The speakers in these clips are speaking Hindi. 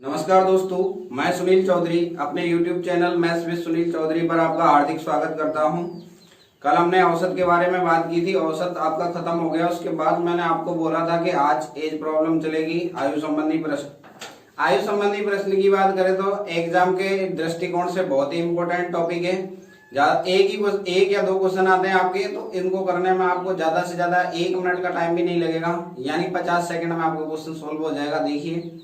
नमस्कार दोस्तों, मैं सुनील चौधरी अपने YouTube channel maths with Sunil Chaudhary पर आपका हार्दिक स्वागत करता हूं। कल हमने औसत के बारे में बात की थी। औसत आपका खत्म हो गया। उसके बाद मैंने आपको बोला था कि आज एज प्रॉब्लम चलेगी, आयु संबंधी प्रश्न। आयु संबंधी प्रश्न की बात करें तो एग्जाम के दृष्टिकोण से बहुत ही इंपॉर्टेंट टॉपिक है। एक या दो क्वेश्चन आते हैं आपके, तो इनको करने में आपको ज्यादा से ज्यादा 1 मिनट का टाइम भी नहीं लगेगा, यानी 50 सेकंड में आपका क्वेश्चन सोल्व हो जाएगा। देखिए,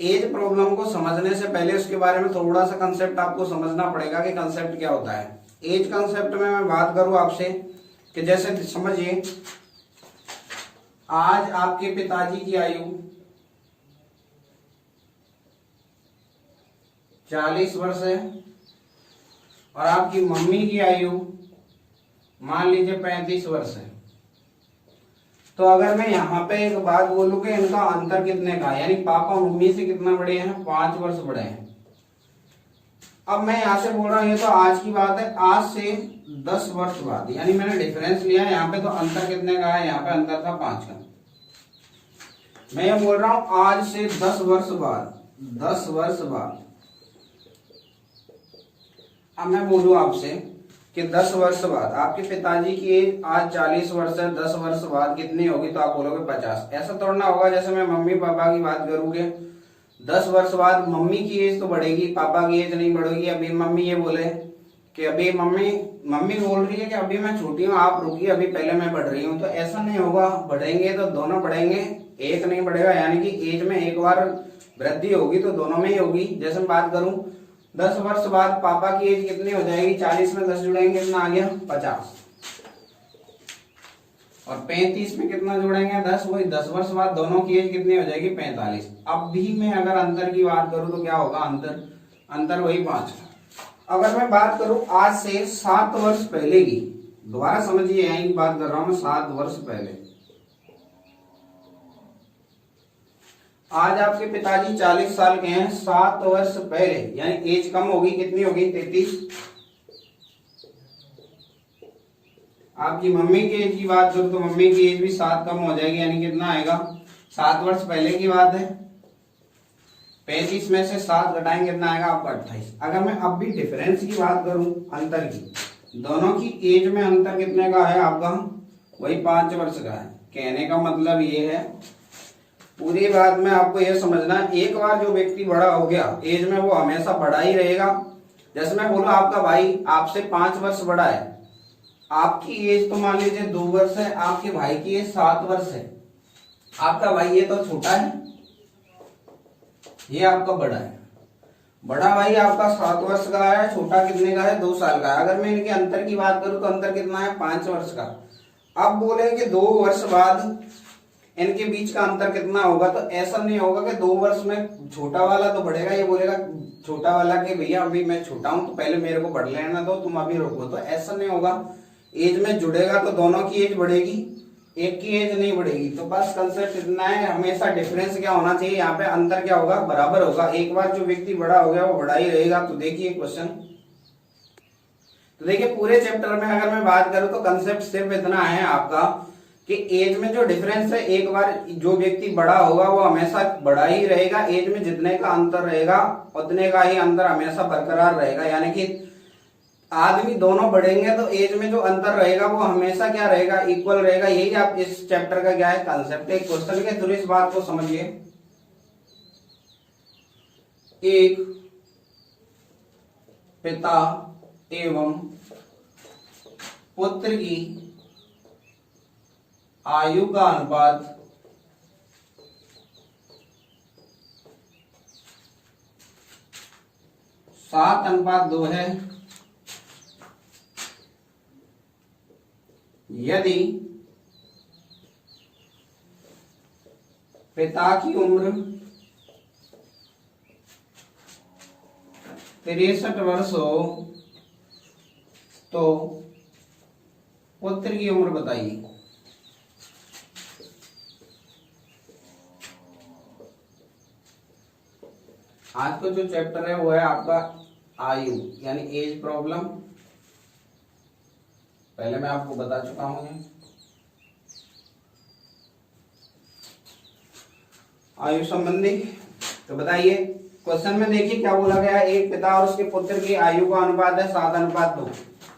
एज प्रॉब्लम को समझने से पहले उसके बारे में थोड़ा सा कंसेप्ट आपको समझना पड़ेगा कि कंसेप्ट क्या होता है। एज कंसेप्ट में मैं बात करूं आपसे कि जैसे समझिए, आज आपके पिताजी की आयु 40 वर्ष है और आपकी मम्मी की आयु मान लीजिए 35 वर्ष है। तो अगर मैं यहाँ पे एक बात बोलूं कि इनका अंतर कितने का है, यानी पापा मम्मी से कितना बड़े हैं, 5 वर्ष बड़े हैं। अब मैं यहाँ से बोल रहा हूँ, ये तो आज की बात है, आज से 10 वर्ष बाद, यानी मैंने डिफरेंस लिया है। यहाँ पे तो अंतर कितने का है, यहाँ पे अंतर था 5 का। मैं ये बोल रहा हूँ आज से 10 वर्ष बाद, 10 वर्ष बाद। अब मैं बोलूँ आपसे कि 10 वर्ष बाद आपके पिताजी की एज आज 40 वर्ष है, 10 वर्ष बाद कितनी होगी, तो आप बोलोगे 50। ऐसा थोड़ा ना होगा। जैसे मैं मम्मी पापा की बात करूंगे, 10 वर्ष बाद मम्मी की एज तो बढ़ेगी, पापा की एज नहीं बढ़ेगी। अभी मम्मी ये बोले कि अभी मम्मी बोल रही है कि अभी मैं छोटी हूँ, आप रुकिए, अभी पहले मैं बढ़ रही हूँ, तो ऐसा नहीं होगा। बढ़ेंगे तो दोनों बढ़ेंगे, एक नहीं बढ़ेगा। यानी कि एज में एक बार वृद्धि होगी तो दोनों में ही होगी। जैसे मैं बात करूं, 10 वर्ष बाद पापा की एज कितनी हो जाएगी, 40 में 10 जुड़ेंगे कितना आ गया, 50। और 35 में कितना जोड़ेंगे, 10, वही 10 वर्ष बाद दोनों की एज कितनी हो जाएगी, 45। अब भी मैं अगर अंतर की बात करूं तो क्या होगा, अंतर वही 5। अगर मैं बात करूं आज से 7 वर्ष पहले की, दोबारा समझिए, यही बात कर रहा हूं मैं, 7 वर्ष पहले। आज आपके पिताजी 40 साल के हैं, 7 वर्ष पहले यानी एज कम होगी, कितनी होगी, 33। आपकी मम्मी की एज की बात करूं तो मम्मी की एज भी 7 कम हो जाएगी, यानी कितना आएगा, 7 वर्ष पहले की बात है। 35 में से 7 घटाएंगे कितना आएगा आपका, 28। अगर मैं अब भी डिफरेंस की बात करूं, अंतर की, दोनों की एज में अंतर कितने का है आपका, वही 5 वर्ष का है। कहने का मतलब ये है, पूरी बात में आपको यह समझना, एक बार जो व्यक्ति बड़ा हो गया एज में, वो हमेशा बड़ा ही रहेगा। जैसे मैं बोला, आपका भाई आपसे 5 वर्ष बड़ा है, आपकी एज तो मान लीजिए 2 वर्ष है, आपके भाई की एज 7 वर्ष है। आपका भाई ये तो छोटा है, ये आपका बड़ा है। बड़ा भाई आपका 7 वर्ष का है, छोटा कितने का है, 2 साल का है। अगर मैं इनके अंतर की बात करूं तो अंतर कितना है, 5 वर्ष का। अब बोले कि 2 वर्ष बाद इनके बीच का अंतर कितना होगा, तो ऐसा नहीं होगा कि 2 वर्ष में छोटा वाला तो बढ़ेगा, ये बोलेगा छोटा वाला कि भैया अभी मैं छोटा हूं तो पहले मेरे को बढ़ लेना दो, तुम अभी रुको। तो ऐसा नहीं होगा। एज में जुड़ेगा तो दोनों की एज बढ़ेगी, एक की एज नहीं बढ़ेगी। तो बस कंसेप्ट इतना है, हमेशा डिफरेंस क्या होना चाहिए, यहाँ पे अंतर क्या होगा, बराबर होगा। एक बार जो व्यक्ति बड़ा हो गया वो बड़ा ही रहेगा। तो देखिए क्वेश्चन, तो देखिए पूरे चैप्टर में अगर मैं बात करूं तो कंसेप्ट सिर्फ इतना है आपका कि एज में जो डिफरेंस है, एक बार जो व्यक्ति बड़ा होगा वो हमेशा बड़ा ही रहेगा। एज में जितने का अंतर रहेगा उतने का ही अंतर हमेशा बरकरार रहेगा। यानी कि आदमी दोनों बढ़ेंगे तो एज में जो अंतर रहेगा वो हमेशा क्या रहेगा, इक्वल रहेगा। यही आप इस चैप्टर का क्या है, कंसेप्ट। एक क्वेश्चन के थ्रू इस बात को समझिए। एक पिता एवं पुत्र की आयु का अनुपात 7:2 है। यदि पिता की उम्र 63 वर्ष हो तो पुत्र की उम्र बताइए। आज का जो चैप्टर है वो है आपका आयु यानी एज प्रॉब्लम। पहले मैं आपको बता चुका हूं। आयु संबंधी तो बताइए क्वेश्चन में देखिए क्या बोला गया है, एक पिता और उसके पुत्र की आयु का अनुपात है 7:2।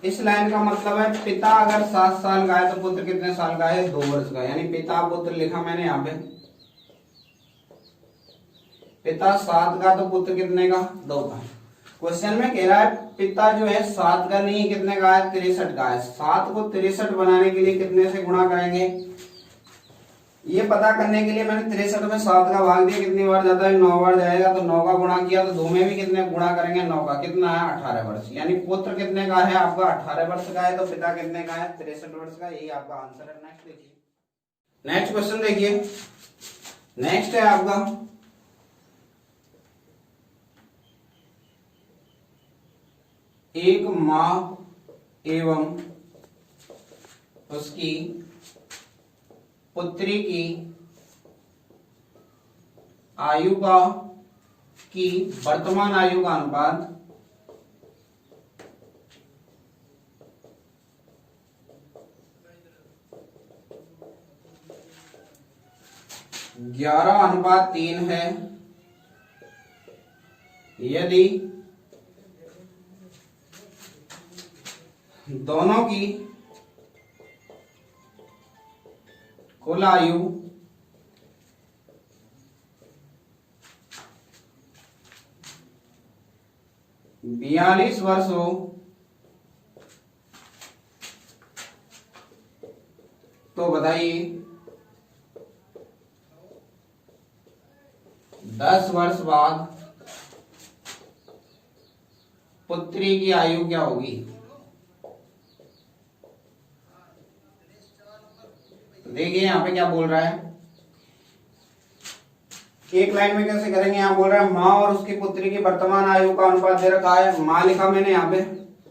इस लाइन का मतलब है पिता अगर 7 साल का है तो पुत्र कितने साल का है, 2 वर्ष का। यानी पिता पुत्र लिखा मैंने यहाँ पे, पिता 7 का तो पुत्र कितने का, 2 का। क्वेश्चन में कह रहा है पिता जो है 7 का नहीं, कितने का है, 63 का है। 7 को 63 बनाने के लिए कितने से गुणा करेंगे, ये पता करने के लिए मैंने 63 में 7 का भाग दिया, कितनी बार जाता है, 9 बार जाएगा। तो 9 का गुणा किया तो 2 में भी कितने गुणा करेंगे, 9 का, कितना है, 18 वर्ष। यानी पुत्र कितने का है आपका, 18 वर्ष का है। तो पिता कितने का है, 63 वर्ष का। यही आपका आंसर है। नेक्स्ट देखिए, नेक्स्ट क्वेश्चन देखिए। नेक्स्ट है आपका एक माँ एवं उसकी पुत्री की आयु का की वर्तमान आयु का अनुपात 11:3 है यदि दोनों की कुल आयु 42 वर्ष हो तो बताइए 10 वर्ष बाद पुत्री की आयु क्या होगी। तो देखिए यहाँ पे क्या बोल रहा है, एक लाइन में कैसे करेंगे। यहाँ बोल रहा है माँ और उसकी पुत्री की वर्तमान आयु का अनुपात दे रखा है, माँ लिखा मैंने यहाँ पे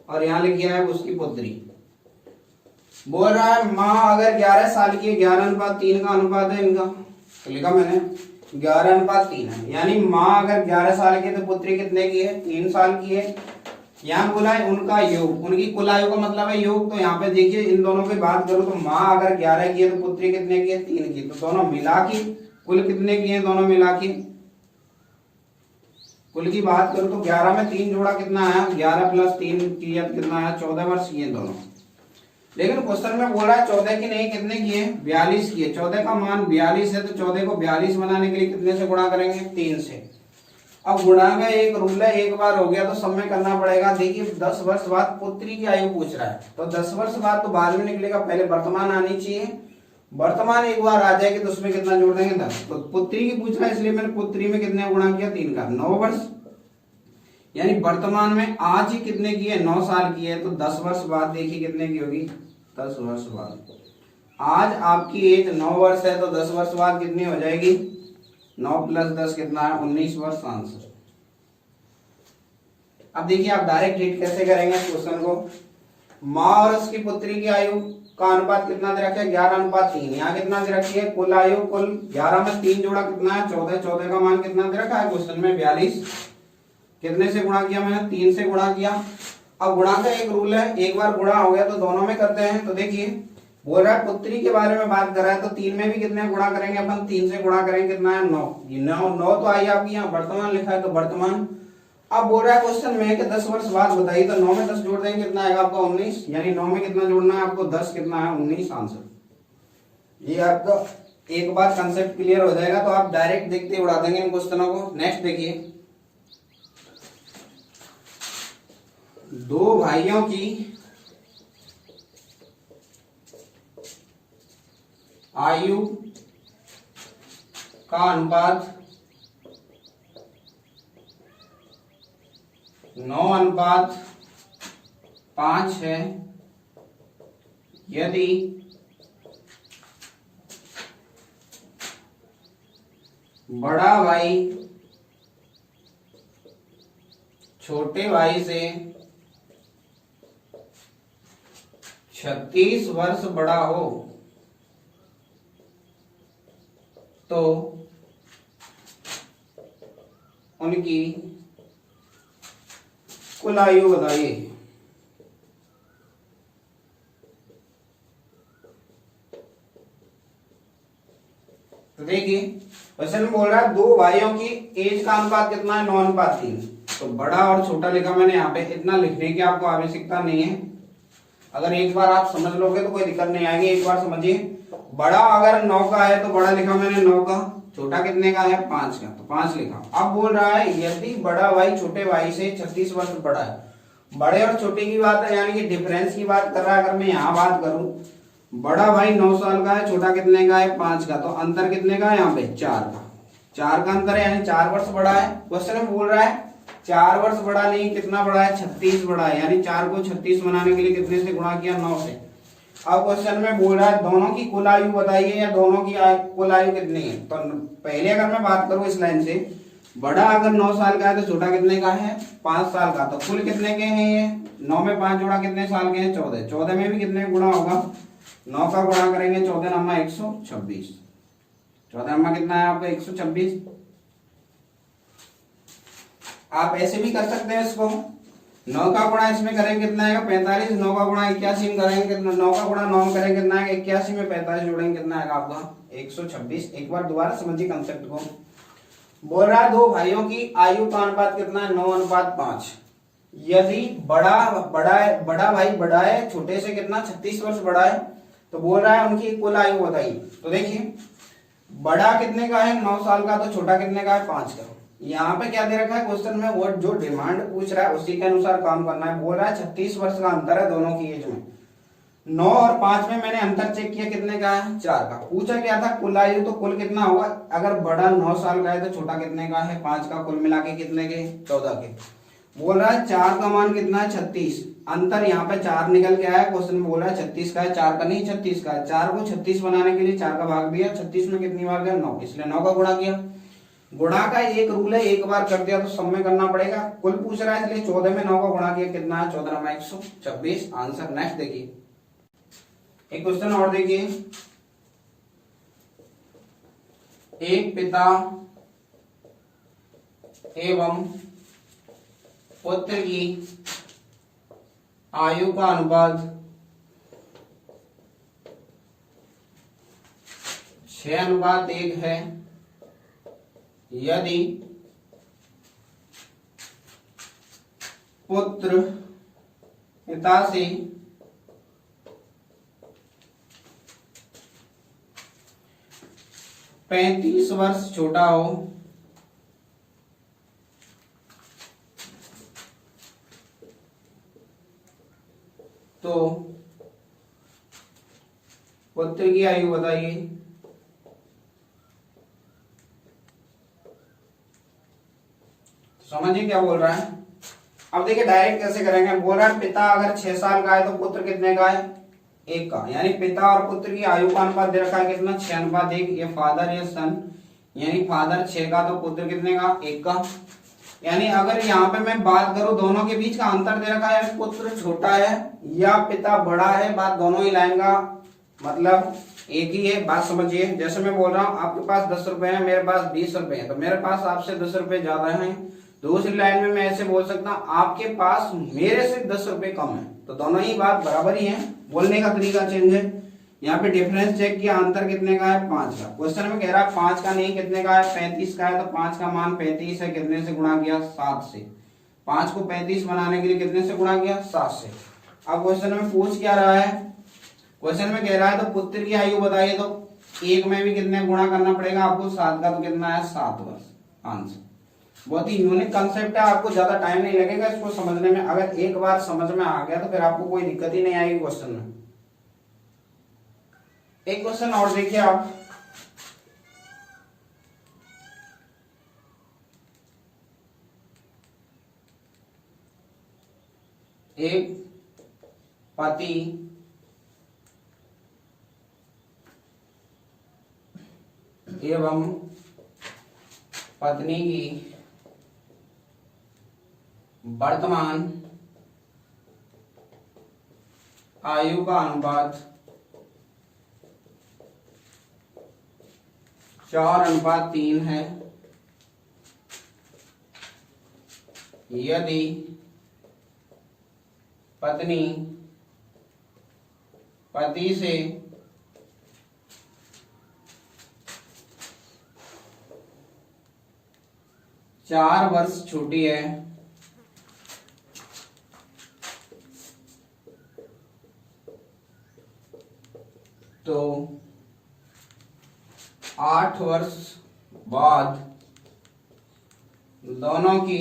और यहाँ लिख दिया है उसकी पुत्री। बोल रहा है माँ अगर 11 साल की है, 11:3 का अनुपात है इनका, तो लिखा मैंने 11:3 है। यानी माँ अगर 11 साल की है तो पुत्री कितने की है, 3 साल की है। यहाँ बोला है उनका योग, उनकी कुल आयु का मतलब है योग। तो यहाँ पे देखिए इन दोनों की बात करूं तो माँ अगर 11 की है तो पुत्री कितने की है, 3 की। तो दोनों मिला की कुल कितने की है, दोनों मिला की कुल की बात करूं तो 11 में 3 जोड़ा कितना आया, 11 + 3 की कितना आया, 14 वर्ष की है दोनों। लेकिन क्वेश्चन में बोल रहा है 14 की नहीं, कितने की है, 42 की है। 14 का मान 42 है तो 14 को 42 बनाने के लिए कितने से गुणा करेंगे, 3 से। अब गुणा का एक रूल है, एक बार हो गया तो सब में करना पड़ेगा। देखिए 10 वर्ष बाद पुत्री की आयु पूछ रहा है, तो 10 वर्ष बाद तो बाद में निकलेगा, पहले वर्तमान आनी चाहिए। वर्तमान एक बार आ जाएगी तो उसमें कितना जोड़ देंगे, 10। तो पुत्री की पूछ रहा है इसलिए मैंने पुत्री में कितने गुणा किया, 3 का, 9 वर्ष। यानी वर्तमान में आज ही कितने की है, 9 साल की है। तो 10 वर्ष बाद देखिए कितने की होगी, 10 वर्ष बाद। आज आपकी एज 9 वर्ष है तो 10 वर्ष बाद कितनी हो जाएगी, 9 + 10 कितना है, 19 वर्ष आंसर। अब देखिए आप डायरेक्ट रीड कैसे करेंगे क्वेश्चन को। माँ और उसकी पुत्री की आयु का अनुपात कितना दे रखा है, 11:3। यहाँ कितना दे रखी है, कुल आयु, कुल 11 में 3 जोड़ा कितना है, 14। 14 का मान कितना दे रखा है क्वेश्चन में, 42। कितने से गुणा किया मैंने, 3 से गुणा किया। अब गुणा का एक रूल है, एक बार गुणा हो गया तो दोनों में करते हैं। तो देखिए बोल रहा है पुत्री के बारे में बात कर रहा है तो 3 में भी कितने गुणा करेंगे अपन, 3 से गुणा करेंगे, कितना है, 9। ये 9 तो आई आपकी, यहाँ वर्तमान लिखा है तो वर्तमान। अब बोल रहा है क्वेश्चन में कि 10 वर्ष बाद बताइए, तो 9 में 10 जोड़ देंगे, कितना आएगा आपका, 19। यानी 9 में कितना जोड़ना है आपको, 10, कितना है, 19 आंसर। ये आपका एक बार कंसेप्ट क्लियर हो जाएगा तो आप डायरेक्ट देखते उड़ा देंगे इन क्वेश्चनों को। नेक्स्ट देखिए, 2 भाइयों की आयु का अनुपात 9:5 है यदि बड़ा भाई छोटे भाई से 36 वर्ष बड़ा हो तो उनकी कुल आयु बताइए। तो देखिए क्वेश्चन में बोल रहा है दो भाइयों की एज का अनुपात कितना है, 9:3। तो बड़ा और छोटा लिखा मैंने यहाँ पे, इतना लिखने की आपको आवश्यकता नहीं है। अगर एक बार आप समझ लोगे तो कोई दिक्कत नहीं आएगी। एक बार समझिए, बड़ा अगर 9 का है तो बड़ा लिखा मैंने 9 का, छोटा कितने का है 5 का, तो 5 लिखा। अब बोल रहा है यदि बड़ा भाई छोटे भाई से 36 वर्ष बड़ा है, बड़े और छोटे की बात है यानी कि डिफरेंस की बात कर रहा है। अगर मैं यहाँ बात करूं, बड़ा भाई 9 साल का है, छोटा कितने का है 5 का, तो अंतर कितने का है यहाँ पे 4 का, 4 का अंतर है यानी 4 वर्ष बड़ा है। क्वेश्चन में बोल रहा है 4 वर्ष बड़ा नहीं, कितना बड़ा है 36 बड़ा है, यानी 4 को 36 बनाने के लिए कितने से गुणा किया 9 से। अब क्वेश्चन में बोल रहा है दोनों की कुल आयु बताइए या दोनों की कुल आयु कितनी है। तो पहले अगर मैं बात करूं इस लाइन से, बड़ा अगर 9 साल का है तो छोटा कितने का है 5 साल का, तो कुल कितने के हैं ये 9 में 5 जोड़ा कितने साल के हैं 14, 14 में भी कितने गुणा होगा 9 का गुणा करेंगे 14 नम्मा 126, 14 नम्मा कितना है आपका 126। आप ऐसे भी कर सकते हैं इसको, 9 का गुणा इसमें करेंगे कितना आएगा 45, 9 का गुणा 81 में करेंगे कितना, 9 का गुणा 9 में करेंगे कितना आएगा 81 में 45 जोड़ेंगे कितना आएगा आपका 126। एक बार दोबारा समझिए कंसेप्ट को। बोल रहा है दो भाइयों की आयु का अनुपात कितना है 9:5। यदि बड़ा भाई बड़ा है छोटे से कितना 36 वर्ष बड़ा है, तो बोल रहा है उनकी कुल आयु बताइए। तो देखिए बड़ा कितने का है 9 साल का, तो छोटा कितने का है 5 का। यहाँ पे क्या दे रखा है क्वेश्चन में, वो जो डिमांड पूछ रहा है उसी के अनुसार काम करना है। बोल रहा है 36 वर्ष का अंतर है दोनों की एज में, 9 और 5 में मैंने अंतर चेक किया कितने का है 4 का। पूछा क्या था कुल आयु, तो कुल कितना होगा, अगर बड़ा 9 साल का है तो छोटा कितने का है 5 का, कुल मिला के कितने के 14 के। बोल रहा है 4 का मान कितना है 36, अंतर यहाँ पे 4 निकल के आया। क्वेश्चन में बोल रहा है 36 का है, 4 का नहीं 36 का है। 4 को 36 बनाने के लिए 4 का भाग दिया, 36 में कितनी बार गया 9, इसलिए 9 का गुणा किया। गुणा का एक रूल है, एक बार कर दिया तो सब में करना पड़ेगा। कुल पूछ रहा है इसलिए 14 में 9 का गुणा किया कितना है 14 में 126 आंसर। नेक्स्ट देखिए एक क्वेश्चन और देखिए, एक पिता एवं पुत्र की आयु का अनुपात 6:1 है। यदि पुत्र पिता से 35 वर्ष छोटा हो तो पुत्र की आयु बताइए। समझिए क्या बोल रहा है। अब देखिए डायरेक्ट कैसे करेंगे। बोल रहा है पिता अगर 6 साल का है तो पुत्र कितने का है 1 का, यानी पिता और पुत्र की आयु का अनुपात दे रखा है कितना 6:1। ये फादर या सन, यानी फादर 6 का तो पुत्र कितने का 1 का। यानी अगर यहाँ पे मैं बात करूं दोनों के बीच का अंतर दे रखा है, पुत्र छोटा है या पिता बड़ा है, बात दोनों ही लाइन का मतलब एक ही है। बात समझिए, जैसे मैं बोल रहा हूँ आपके पास 10 रुपए है, मेरे पास 20 रुपए है, तो मेरे पास आपसे 10 रुपए ज्यादा है। दूसरी लाइन में मैं ऐसे बोल सकता हूँ आपके पास मेरे से 10 रुपए कम है, तो दोनों ही बात बराबर ही है, बोलने का तरीका चेंज है। यहाँ पे डिफरेंस चेक किया, अंतर कितने का है 5 का। क्वेश्चन में कह रहा है 5 का नहीं कितने का है 35 का है, तो 5 का मान 35 है, कितने से गुणा किया 7 से। 5 को 35 बनाने के लिए कितने से गुणा किया 7 से। अब क्वेश्चन में पूछ क्या रहा है, क्वेश्चन में कह रहा है तो पुत्र की आयु बताइए, तो 1 में भी कितने गुणा करना पड़ेगा आपको 7 का, तो कितना है 7 वर्ष आंसर। बहुत ही यूनिक कंसेप्ट है, आपको ज्यादा टाइम नहीं लगेगा इसको समझने में। अगर एक बार समझ में आ गया तो फिर आपको कोई दिक्कत ही नहीं आएगी क्वेश्चन में। एक क्वेश्चन और देखिए आप, एक पति एवं पत्नी की वर्तमान आयु का अनुपात 4:3 है। यदि पत्नी पति से 4 वर्ष छोटी है तो 8 वर्ष बाद दोनों की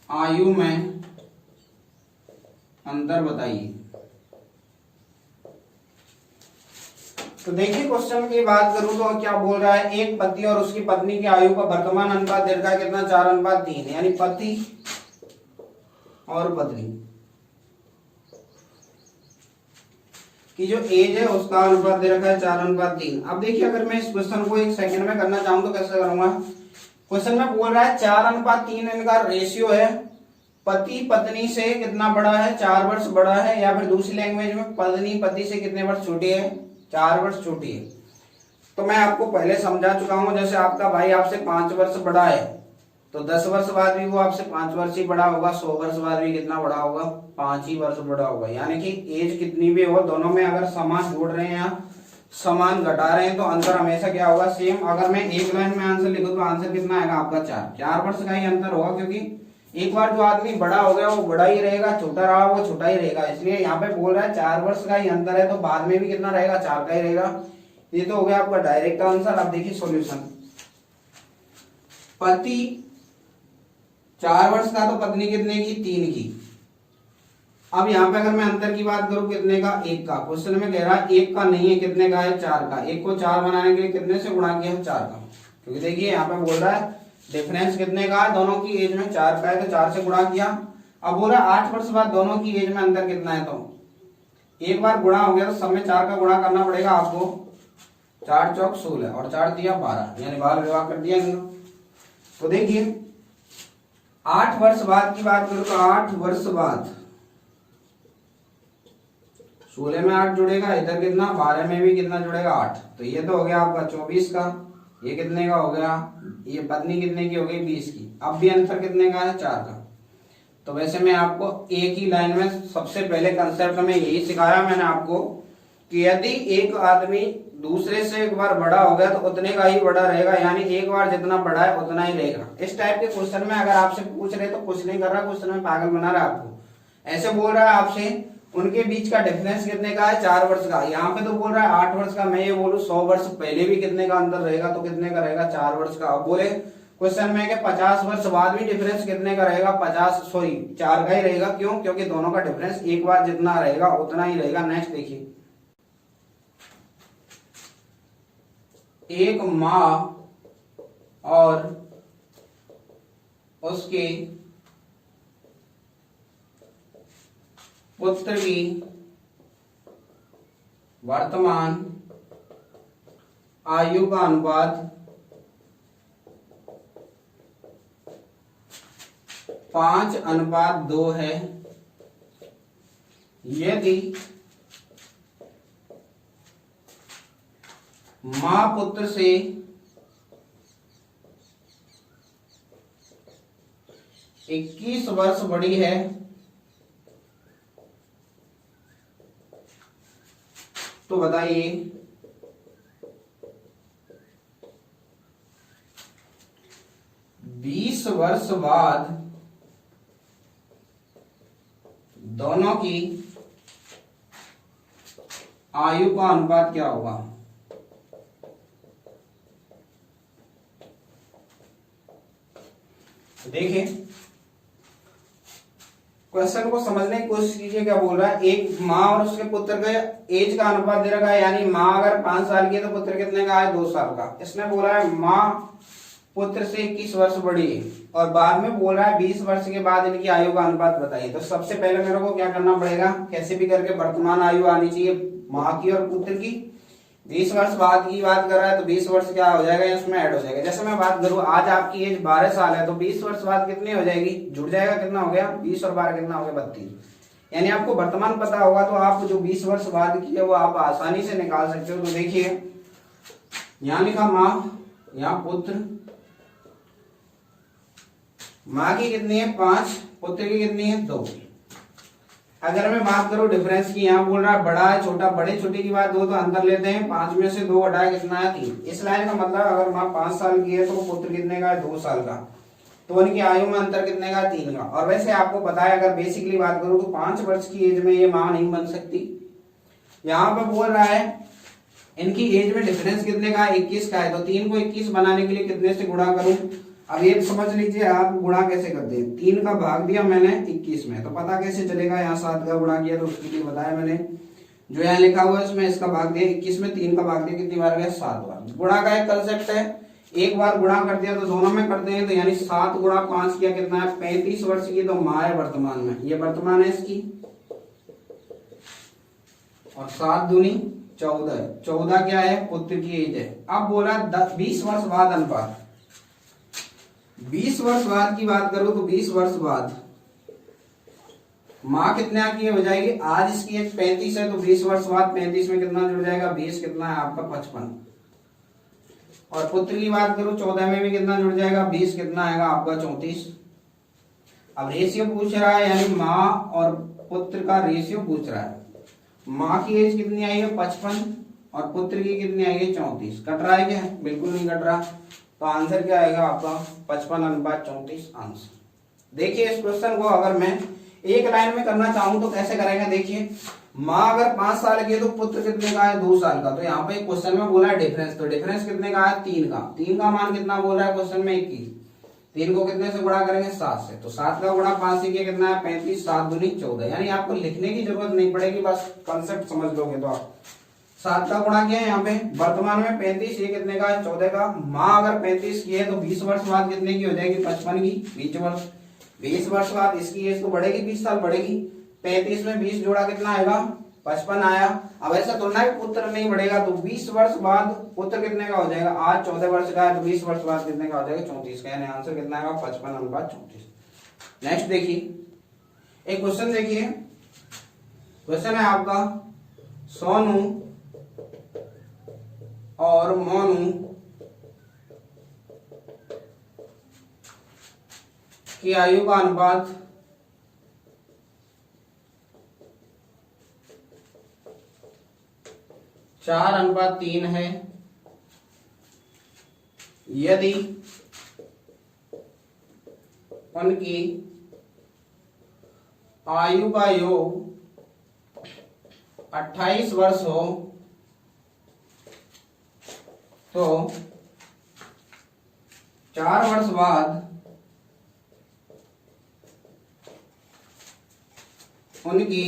आयु में अंतर बताइए। तो देखिए क्वेश्चन की बात करूं तो क्या बोल रहा है, एक पति और उसकी पत्नी की आयु का वर्तमान अनुपात दे रखा है कितना, 4:3, यानी पति और पत्नी की जो एज है उसका अनुपात दे रखा है 4:3। अब देखिए अगर मैं इस क्वेश्चन को एक सेकंड में करना चाहूं तो कैसे करूंगा। क्वेश्चन में बोल रहा है 4:3 इनका रेशियो है, पति पत्नी से कितना बड़ा है, 4 वर्ष बड़ा है, या फिर दूसरी लैंग्वेज में पत्नी पति से कितने वर्ष छोटी है, 4 वर्ष छोटी है। तो मैं आपको पहले समझा चुका हूं, जैसे आपका भाई आपसे 5 वर्ष बड़ा है तो 10 वर्ष बाद भी वो आपसे 5 वर्ष ही बड़ा होगा, 100 वर्ष बाद भी कितना बड़ा होगा, 5 ही वर्ष बड़ा होगा। यानी कि एज कितनी भी हो, दोनों में अगर समान जोड़ रहे हैं या समान घटा रहे हैं तो अंतर हमेशा क्या होगा, सेम। अगर मैं एक लाइन में आंसर लिखूं तो आंसर कितना आएगा आपका 4 वर्ष का ही अंतर होगा, क्योंकि एक बार जो आदमी बड़ा हो गया वो बड़ा ही रहेगा, छोटा रहा वो छोटा ही रहेगा। इसलिए यहाँ पे बोल रहा है 4 वर्ष का ही अंतर है तो बाद में भी कितना रहेगा, 4 का ही रहेगा। ये तो हो गया आपका डायरेक्ट आंसर। अब देखिए सॉल्यूशन, पति 4 वर्ष का तो पत्नी कितने की, 3 की। अब यहाँ पे अगर मैं अंतर की बात करूं कितने का, 1 का। क्वेश्चन में कह रहा है 1 का नहीं है, कितने का है, 4 का। 1 को 4 बनाने के लिए कितने से गुणा किया है, 4 का। क्योंकि देखिए यहाँ पे बोल रहा है डिफरेंस कितने का है, दोनों की एज में 4 का है तो 4 से गुणा किया। अब बोल रहा है 8 वर्ष बाद दोनों की एज में अंतर कितना है, तो एक बार गुणा हो गया तो सब में 4 का गुणा करना पड़ेगा आपको। 4 चौक 16 और 4 दिया 12, यानी बाल विवाह कर दिया इनका। तो देखिए 8 वर्ष बाद की बात करूं तो 8 वर्ष बाद 16 में 8 जुड़ेगा, इधर कितना 12 में भी कितना जुड़ेगा 8, तो ये तो हो गया आपका 24 का। ये कितने का हो गया, ये पत्नी कितने की हो गई, 20 की। अब भी अंतर कितने का है, 4 का। तो वैसे मैं आपको एक ही लाइन में सबसे पहले कंसेप्ट में यही सिखाया मैंने आपको कि यदि एक आदमी दूसरे से एक बार बड़ा हो गया तो उतने का ही बड़ा रहेगा, यानी एक बार जितना बड़ा है उतना ही रहेगा। इस टाइप के क्वेश्चन में अगर आपसे पूछ रहे तो कुछ नहीं कर रहा, क्वेश्चन में पागल बना रहा है आपको। ऐसे बोल रहा है आपसे उनके बीच का डिफरेंस कितने का है, 4 वर्ष का। यहाँ पे तो बोल रहा है 8 वर्ष का, मैं ये बोलूं 100 वर्ष पहले भी कितने का अंतर रहेगा, तो कितने का रहेगा, 4 वर्ष का। अब बोले क्वेश्चन में कि 50 वर्ष बाद भी डिफरेंस कितने का रहेगा, 4 का ही रहेगा। क्यों, क्योंकि दोनों का डिफरेंस एक बार जितना रहेगा उतना ही रहेगा। नेक्स्ट देखिए, एक माँ और उसके पुत्र की वर्तमान आयु का अनुपात 5:2 है यदि मां पुत्र से 21 वर्ष बड़ी है तो बताइए 20 वर्ष बाद दोनों की आयु का अनुपात क्या होगा। देखिए क्वेश्चन को समझने की कोशिश कीजिए। क्या बोल रहा है, एक माँ और उसके पुत्र के एज का अनुपात दे रखा है, यानी माँ अगर 5 साल की है तो पुत्र कितने का है, 2 साल का। इसने बोला है माँ पुत्र से 21 वर्ष बड़ी है और बाद में बोल रहा है 20 वर्ष के बाद इनकी आयु का अनुपात बताइए। तो सबसे पहले मेरे को क्या करना पड़ेगा, कैसे भी करके वर्तमान आयु आनी चाहिए माँ की और पुत्र की। 20 वर्ष बाद की बात कर रहा है तो 20 वर्ष क्या हो जाएगा, इसमें ऐड हो जाएगा। जैसे मैं बात करूं आज आपकी एज 12 साल है तो 20 वर्ष बाद कितनी हो जाएगी, जुड़ जाएगा, कितना हो गया 20 और 12 कितना हो गया 32। यानी आपको वर्तमान पता होगा तो आप जो 20 वर्ष बाद की है वो आप आसानी से निकाल सकते हो। तो देखिए यहाँ लिखा माँ, यहाँ पुत्र, माँ की कितनी है 5, पुत्र की कितनी है 2। अगर मैं बात करूं डिफरेंस की, यहाँ बोल रहा है बड़ा है छोटा, बड़े छोटे की बात हो तो अंतर लेते हैं, 5 में से 2 हटाए कितना है 3। इस लाइन का मतलब अगर माँ 5 साल की है तो पुत्र कितने का है 2 साल का, तो उनकी आयु में अंतर कितने का 3 का। और वैसे आपको पता है अगर बेसिकली बात करूं तो 5 वर्ष की एज में ये माँ नहीं बन सकती। यहाँ पे बोल रहा है इनकी एज में डिफरेंस कितने का है 21 का है, तो 3 को 21 बनाने के लिए कितने से गुणा करूं। अब ये समझ लीजिए आप गुणा कैसे करते हैं, 3 का भाग दिया मैंने 21 में, तो पता कैसे चलेगा, यहाँ 7 का गुणा किया तो उसके लिए बताया मैंने, जो यहाँ लिखा हुआ है उसमें इसका भाग दिया 21 में, 3 का भाग दिया कितनी बार गया 7 बार। गुणा का एक कंसेप्ट है, एक बार गुणा कर दिया तो दोनों में करते हैं, तो यानी 7 गुणा 5 किया कितना है 35 वर्ष की, तो माँ है वर्तमान में, ये वर्तमान है इसकी, और 7 दूनी 14, 14 क्या है पुत्र की एज है। अब बोला 20 वर्ष बाद अनुपात, 20 वर्ष बाद की बात करूं तो 20 वर्ष बाद माँ कितने की हो जाएगी, आज इसकी एज 35 है तो 20 वर्ष बाद 35 में कितना जुड़ जाएगा 20 कितना है आपका 55। और पुत्र की बात करूं 14 में भी कितना जुड़ जाएगा 20 कितना आएगा आपका 34। अब रेशियो पूछ रहा है, यानी माँ और पुत्र का रेशियो पूछ रहा है। माँ की एज कितनी आई है 55 और पुत्र की कितनी आई है 34। कट रहा है क्या, बिल्कुल नहीं कट रहा, तो आंसर क्या आएगा आपका 55/34 आंसर। देखिए इस क्वेश्चन को अगर मैं एक लाइन में करना चाहूं तो कैसे करेंगे, देखिए माँ अगर 5 साल की है तो पुत्र कितने का है 2 साल का, तो यहाँ पे क्वेश्चन में बोला है डिफरेंस, तो डिफरेंस कितने का है 3 का, 3 का मान कितना बोल रहा है क्वेश्चन में 21, 3 को कितने से गुणा करेंगे 7 से, तो 7 का गुणा 5 से किया कितना है 35, 7 दूनी 14, यानी आपको लिखने की जरूरत नहीं पड़ेगी, बस कंसेप्ट समझ लोगे तो आप। 7 का गुणा किया है यहाँ पे, वर्तमान में 35, ये कितने का है 14 का, माँ अगर 35 की है तो 20 वर्ष बाद कितने की हो जाएगी 55 की, 20 वर्ष, 20 वर्ष बाद इसकी एज तो बढ़ेगी 20 साल बढ़ेगी, 35 में 20 जोड़ा कितना आएगा 55 आया। अब ऐसा थोड़ा है पुत्र नहीं बढ़ेगा, तो 20 वर्ष बाद पुत्र कितने का हो जाएगा, आज 14 वर्ष का है तो 20 वर्ष बाद कितने का हो जाएगा 34 का, यानी आंसर कितना आएगा 55/34। नेक्स्ट देखिए एक क्वेश्चन, देखिए क्वेश्चन है आपका सोनू और मोनू की आयु का अनुपात 4:3 है, यदि उनकी आयु का योग 28 वर्ष हो तो 4 वर्ष बाद उनकी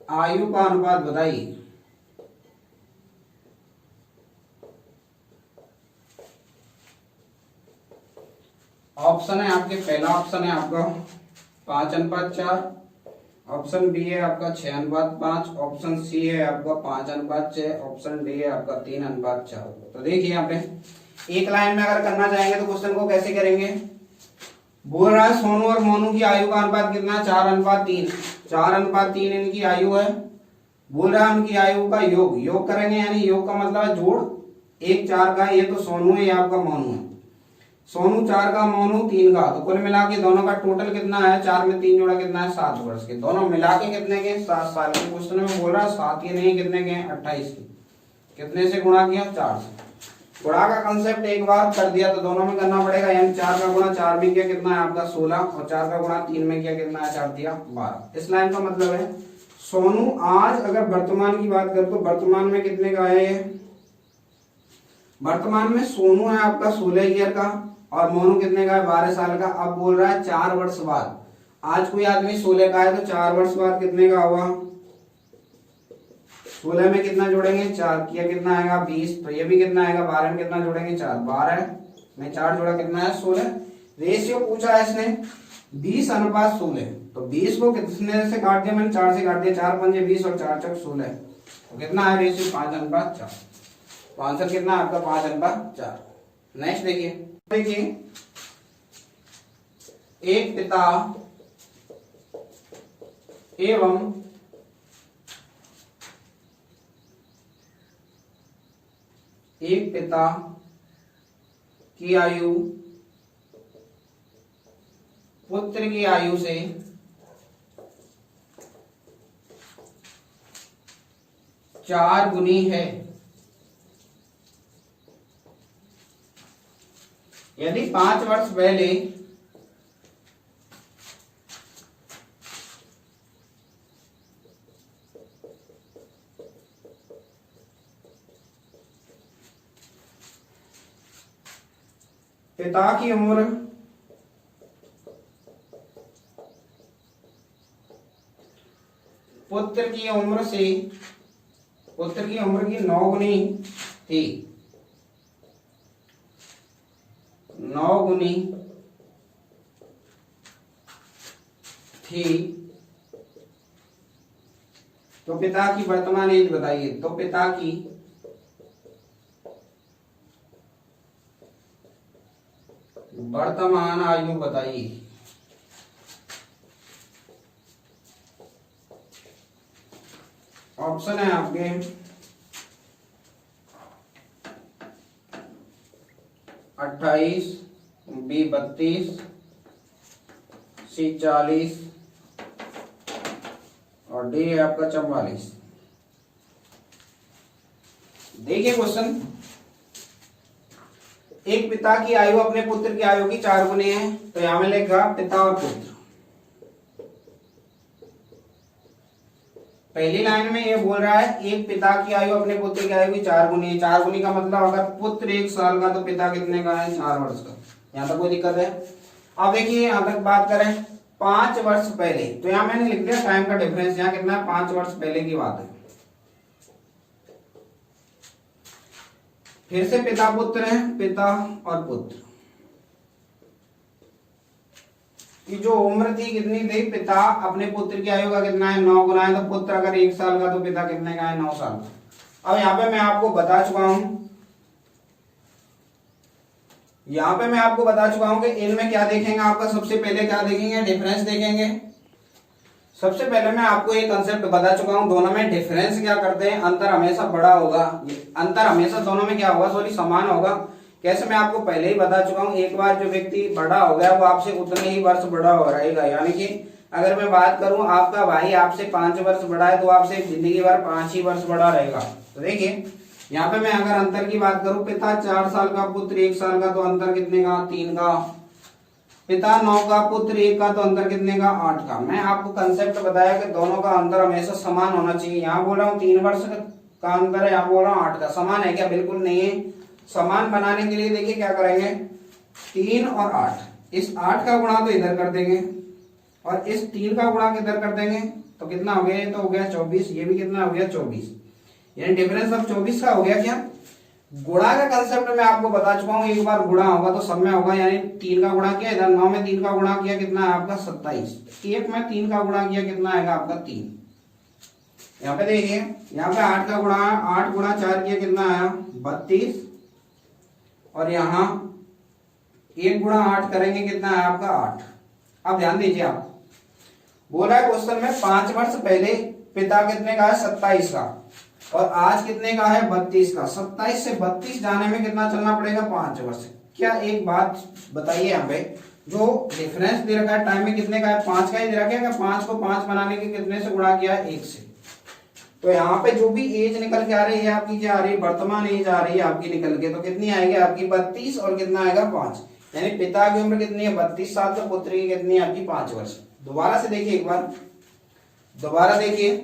आयु का अनुपात बताइए। ऑप्शन है आपके, पहला ऑप्शन है आपका 5:4, ऑप्शन बी है आपका 6:5, ऑप्शन सी है आपका 5:6, ऑप्शन डी है आपका 3:4। तो देखिए यहाँ पे एक लाइन में अगर करना चाहेंगे तो क्वेश्चन को कैसे करेंगे, बोल रहा है सोनू और मोनू की आयु का अनुपात कितना है 4:3, 4:3 इनकी आयु है, बोल रहा है उनकी आयु का योग, योग करेंगे यानी योग का मतलब है जोड़, 1 4 का, ये तो सोनू है ये आपका मोनू है, सोनू 4 का मोनू 3 का, तो कुल मिला के दोनों का टोटल कितना है, 4 में 3 जोड़ा कितना है 7 वर्ष के, दोनों मिला के कितने के 7 साल के। क्वेश्चन में बोल रहा है 7 के नहीं कितने के 28 के, कितने से गुणा किया 4 से। गुणा का कंसेप्ट एक बार कर दिया तो दोनों में करना पड़ेगा, यानी 4 का गुणा 4 में किया कितना है आपका 16, और 4 का गुणा 3 में किया कितना है 4 दिया 12। इस लाइन का मतलब है सोनू आज अगर वर्तमान की बात करें तो वर्तमान में कितने का है, वर्तमान में सोनू है आपका 16 ईयर का और मोनू कितने का है 12 साल का। अब बोल रहा है 4 वर्ष बाद, आज कोई आदमी 16 का है तो 4 वर्ष बाद कितने का होगा, 16 में कितना जोड़ेंगे 4 किया कितना आएगा 20, तो ये भी कितना आएगा 12 में कितना जोड़ेंगे 4, 12 में 4 जोड़ा कितना है 16। रेशियो पूछा है इसने 20:16, तो 20 को कितने से काट दिया मैंने 4 से काट दिया, 4 पंजे 20 और 4 चौक 16, तो कितना है रेशियो 5:4, तो आंसर कितना है आपका 5:4। नेक्स्ट देखिए एक पिता एवं एक पिता की आयु पुत्र की आयु से चार गुनी है। यदि 5 वर्ष पहले पिता की उम्र पुत्र की उम्र की 9 गुनी थी, 9 गुनी थी, तो पिता की वर्तमान एज बताइए। तो पिता की वर्तमान आयु बताइए। ऑप्शन है आपके 28, बी 32, सी 40 और डी है आपका 44। देखिए क्वेश्चन, एक पिता की आयु अपने पुत्र की आयु की 4 गुनी है, तो यहां में लिखा पिता और पुत्र। पहली लाइन में ये बोल रहा है एक पिता की आयु अपने पुत्र की आयु की 4 गुनी है। 4 गुनी का मतलब अगर पुत्र 1 साल का तो पिता कितने का है? 4 वर्ष का। यहाँ तक कोई दिक्कत है? अब देखिए यहां तक बात करें 5 वर्ष पहले, तो यहां मैंने लिख दिया टाइम का डिफरेंस। यहाँ कितना है? 5 वर्ष पहले की बात है। फिर से पिता पुत्र है, पिता और पुत्र की जो उम्र थी कितनी थी? पिता अपने पुत्र की आयु का कितना है? 9 गुना है। तो पुत्र अगर 1 साल का तो पिता कितने का है? 9 साल का। अब यहाँ पे मैं आपको बता चुका हूं कि इनमें क्या देखेंगे आपका, सबसे पहले क्या देखेंगे? डिफरेंस देखेंगे। सबसे पहले मैं आपको एक कंसेप्ट बता चुका हूं, दोनों में डिफरेंस क्या करते हैं, अंतर हमेशा बड़ा होगा, अंतर हमेशा दोनों में क्या होगा? सॉरी, समान होगा। कैसे? मैं आपको पहले ही बता चुका हूं, एक बार जो व्यक्ति बड़ा हो गया वो आपसे उतने ही वर्ष बड़ा हो रहेगा। यानी कि अगर मैं बात करूं आपका भाई आपसे 5 वर्ष बड़ा है तो आपसे जिंदगी भर 5 ही वर्ष बड़ा रहेगा। तो देखिए यहाँ पे मैं अगर अंतर की बात करूं, पिता 4 साल का, पुत्र 1 साल का, तो अंतर कितने का? 3 का। पिता 9 का, पुत्र 1 का, तो अंतर कितने का? 8 का। मैं आपको कंसेप्ट बताया कि दोनों का अंतर हमेशा समान होना चाहिए। यहाँ बोल रहा हूँ 3 वर्ष का अंतर है, यहाँ बोल रहा हूँ 8 का। समान है क्या? बिल्कुल नहीं है। समान बनाने के लिए देखिए क्या करेंगे, 3 और 8, इस 8 का गुणा तो इधर कर देंगे और इस 3 का गुणा किधर कर देंगे, तो कितना हो गया? ये तो हो गया 24, ये भी कितना हो गया? 24। यानी डिफरेंस अब 24 का हो गया। क्या गुणा का कंसेप्ट मैं आपको बता चुका हूं, एक बार गुणा होगा तो सब में होगा। यानी 3 का गुणा किया, इधर 9 में 3 का गुणा किया, कितना है आपका? 27। 1 में 3 का गुणा किया, कितना आएगा आपका? 3। यहाँ पे देखिए, यहाँ पे 8 का गुणा, 8 गुणा 4 किया, कितना आया? 32। और यहाँ 1 गुणा 8 करेंगे, कितना है आपका? 8। अब ध्यान दीजिए, आप बोला है क्वेश्चन में 5 वर्ष पहले पिता कितने का है? 27 का, और आज कितने का है? 32 का। 27 से 32 जाने में कितना चलना पड़ेगा? 5 वर्ष। क्या एक बात बताइए, यहाँ पे जो डिफरेंस दे रखा है टाइम में कितने का है? 5 का ही दे रखा है। 5 को 5 बनाने के कितने से गुणा किया है? 1 से। तो यहाँ पे जो भी एज निकल के आ रही है आपकी, क्या आ रही है? वर्तमान एज आ रही है आपकी निकल के, तो कितनी आएगी आपकी? 32 और कितना आएगा? 5। यानी पिता की उम्र कितनी है? 32 साल। तो पुत्र की कितनी है आपकी? 5 वर्ष। दोबारा से देखिए, एक बार दोबारा देखिए,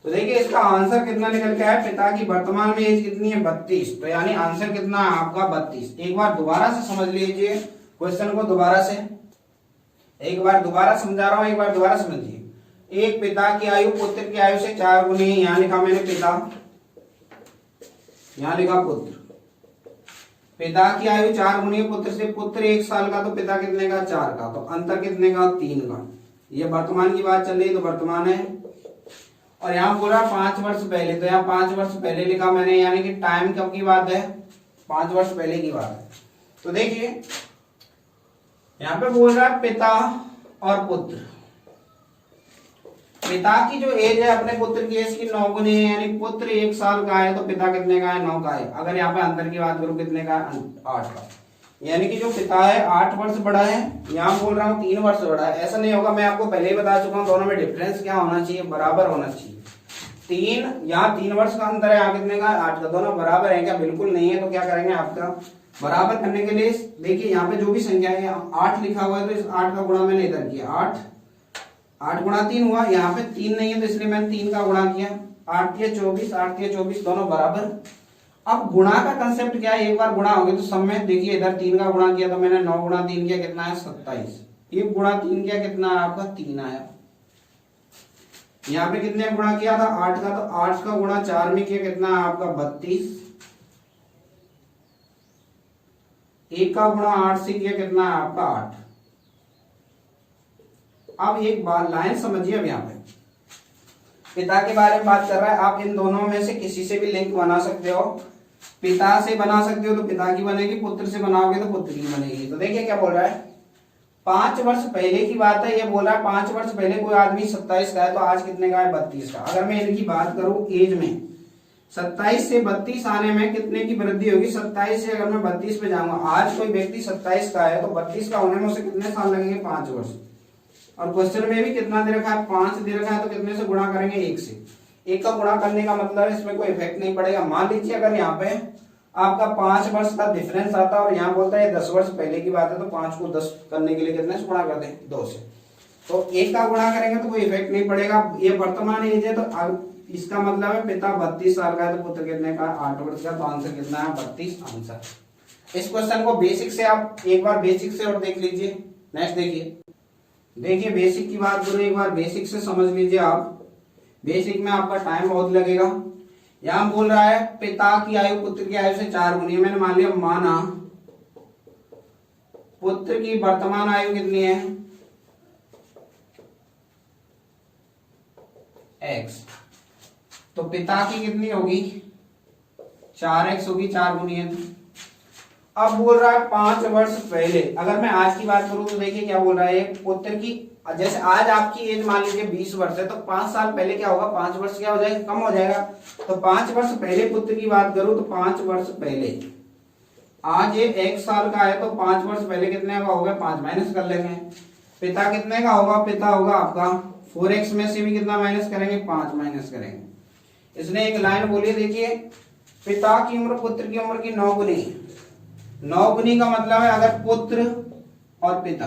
तो देखिए इसका आंसर कितना निकल के आया? पिता की वर्तमान में एज कितनी है? 32। तो यानी आंसर कितना है आपका? 32। एक बार दोबारा से समझ लीजिए क्वेश्चन को, दोबारा से एक बार दोबारा समझा रहा हूं, एक बार दोबारा समझिए। एक पिता की आयु पुत्र की आयु से 4 गुनी है। यहां लिखा मैंने पिता, यहां लिखा पुत्र। पिता की आयु 4 गुनी है पुत्र से। पुत्र 1 साल का, तो पिता कितने का? 4 का। तो अंतर कितने का? 3 का। ये वर्तमान की बात चल रही है, तो वर्तमान है। और यहाँ बोला 5 वर्ष पहले, तो यहाँ 5 वर्ष पहले लिखा मैंने, यानी कि टाइम कब की बात है? 5 वर्ष पहले की बात है। तो देखिए यहाँ पे बोल रहा है पिता और पुत्र। पिता की जो एज है अपने पुत्र की एज की 9 गुनी है, यानी पुत्र 1 साल का है तो पिता कितने का है? 9 का है। अगर यहाँ पे अंतर की बात करूं कितने का है? 8 का। यानी कि जो पिता है 8 वर्ष बड़ा है, यहाँ बोल रहा हूँ 3 वर्ष बड़ा है। ऐसा नहीं होगा, मैं आपको पहले ही बता चुका हूँ दोनों में डिफरेंस क्या होना चाहिए, बराबर होना चाहिए। 3 यहाँ 3 वर्ष का अंतर है, यहाँ कितने का 8 का, दोनों बराबर है क्या, बिल्कुल नहीं है। तो क्या करेंगे, आपका बराबर करने के लिए देखिए यहाँ पे जो भी संख्या है 8 लिखा हुआ है तो इस 8 का गुणा मैंने इधर किया, 8 गुणा 3 हुआ, यहाँ पे 3 नहीं है तो इसलिए मैंने 3 का गुणा किया, 8 या 24, 8 या 24 दोनों बराबर। अब गुणा का कंसेप्ट क्या है, एक बार गुणा हो गया तो सब में देखिए इधर 3 का गुणा किया तो मैंने 9 गुणा 3 किया, कितना है 27, 1 गुणा 3 किया, कितना है आपका 3 आया। यहाँ पे कितने गुणा किया था 8 का, तो 8 का गुणा 4 में किया, कितना है आपका 32, 1 का गुणा 8 से किया, कितना है आपका 8। अब एक बात लाइन समझिए, अब यहाँ पे पिता के बारे में बात कर रहा है, आप इन दोनों में से किसी से भी लिंक बना सकते हो, पिता से बना सकते हो तो पिता की बनेगी, पुत्र से बनाओगे तो पुत्र की बनेगी। तो देखिए क्या बोल रहा है, 5 वर्ष पहले की बात है, ये बोल रहा है 5 वर्ष पहले कोई आदमी 27 का है तो आज कितने का है 32 का। अगर मैं इनकी बात करूं एज में, 27 से 32 आने में कितने की वृद्धि होगी, 27 से अगर मैं 32 पे जाऊंगा, आज कोई व्यक्ति 27 का है तो 32 का होने में उसे कितने साल लगेंगे, 5 वर्ष। और क्वेश्चन में भी कितना दे रखा है, 5 दे रखा है, तो कितने से गुणा करेंगे, 1 से। 1 का गुणा करने का मतलब इसमें कोई इफेक्ट नहीं पड़ेगा। मान लीजिए अगर यहाँ पे आपका 5 वर्ष का डिफरेंस आता है और यहाँ बोलता है 10 वर्ष पहले की बात है, तो 5 को 10 करने के लिए कितने से गुणा कर दें, 2 से। तो 1 का गुणा करेंगे तो कोई इफेक्ट नहीं पड़ेगा। ये वर्तमान एज है तो इसका मतलब है पिता 32 साल का है तो पुत्र कितने का, 8 वर्ष का। तो आंसर कितना है, 32 आंसर। इस क्वेश्चन को बेसिक से आप एक बार बेसिक से और देख लीजिए। नेक्स्ट देखिए बेसिक की बात करूं, एक बार बेसिक से समझ लीजिए आप। बेसिक में आपका टाइम बहुत लगेगा। यहां बोल रहा है पिता की आयु पुत्र की आयु से 4 गुनी है। मैंने मान लिया, माना पुत्र की वर्तमान आयु कितनी है, x, तो पिता की कितनी होगी, 4x होगी, 4 गुनी है। अब बोल रहा है 5 वर्ष पहले, अगर मैं आज की बात करूं तो देखिए क्या बोल रहा है, पुत्र की, जैसे आज आपकी एज मान लीजिए 20 वर्ष है तो 5 साल पहले क्या होगा, 5 वर्ष क्या हो जाएगा, कम हो जाएगा। तो 5 वर्ष पहले पुत्र की बात करूं तो 5 वर्ष पहले, आज ये 1 साल का है तो 5 वर्ष पहले कितने का होगा, 5 माइनस कर लेंगे। पिता कितने का होगा, पिता होगा आपका 4x में से भी कितना माइनस करेंगे, 5 माइनस करेंगे। इसने एक लाइन बोली, देखिए पिता की उम्र पुत्र की उम्र की 9 गुनी। 9 गुनी का मतलब है अगर पुत्र और पिता,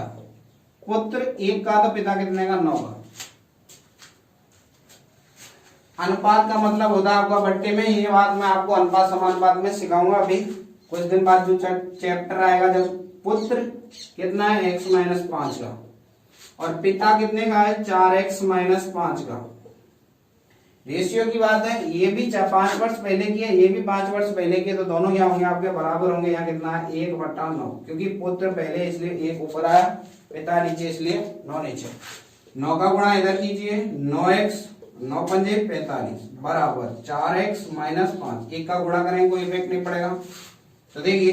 पुत्र 1 का तो पिता कितने का, 9 का। अनुपात का मतलब होता है आपका बट्टे में, ये बात मैं आपको अनुपात समानुपात में सिखाऊंगा अभी कुछ दिन बाद, जो चैप्टर आएगा जब। पुत्र कितना है, x माइनस 5 का, और पिता कितने का है, 4x माइनस 5 का। रेशियो की बात है, ये भी 5 वर्ष पहले की है, ये भी 5 वर्ष पहले की है, तो दोनों क्या होंगे आपके बराबर होंगे। यहाँ कितना है, 1/9, क्योंकि पुत्र पहले इसलिए 1 ऊपर आया, पिता नीचे इसलिए 9 नीचे। 9 का गुणा इधर कीजिए, 9x 9 पंजे 45 बराबर 4x माइनस 5। 1 का गुणा करेंगे कोई इफेक्ट नहीं पड़ेगा। तो देखिए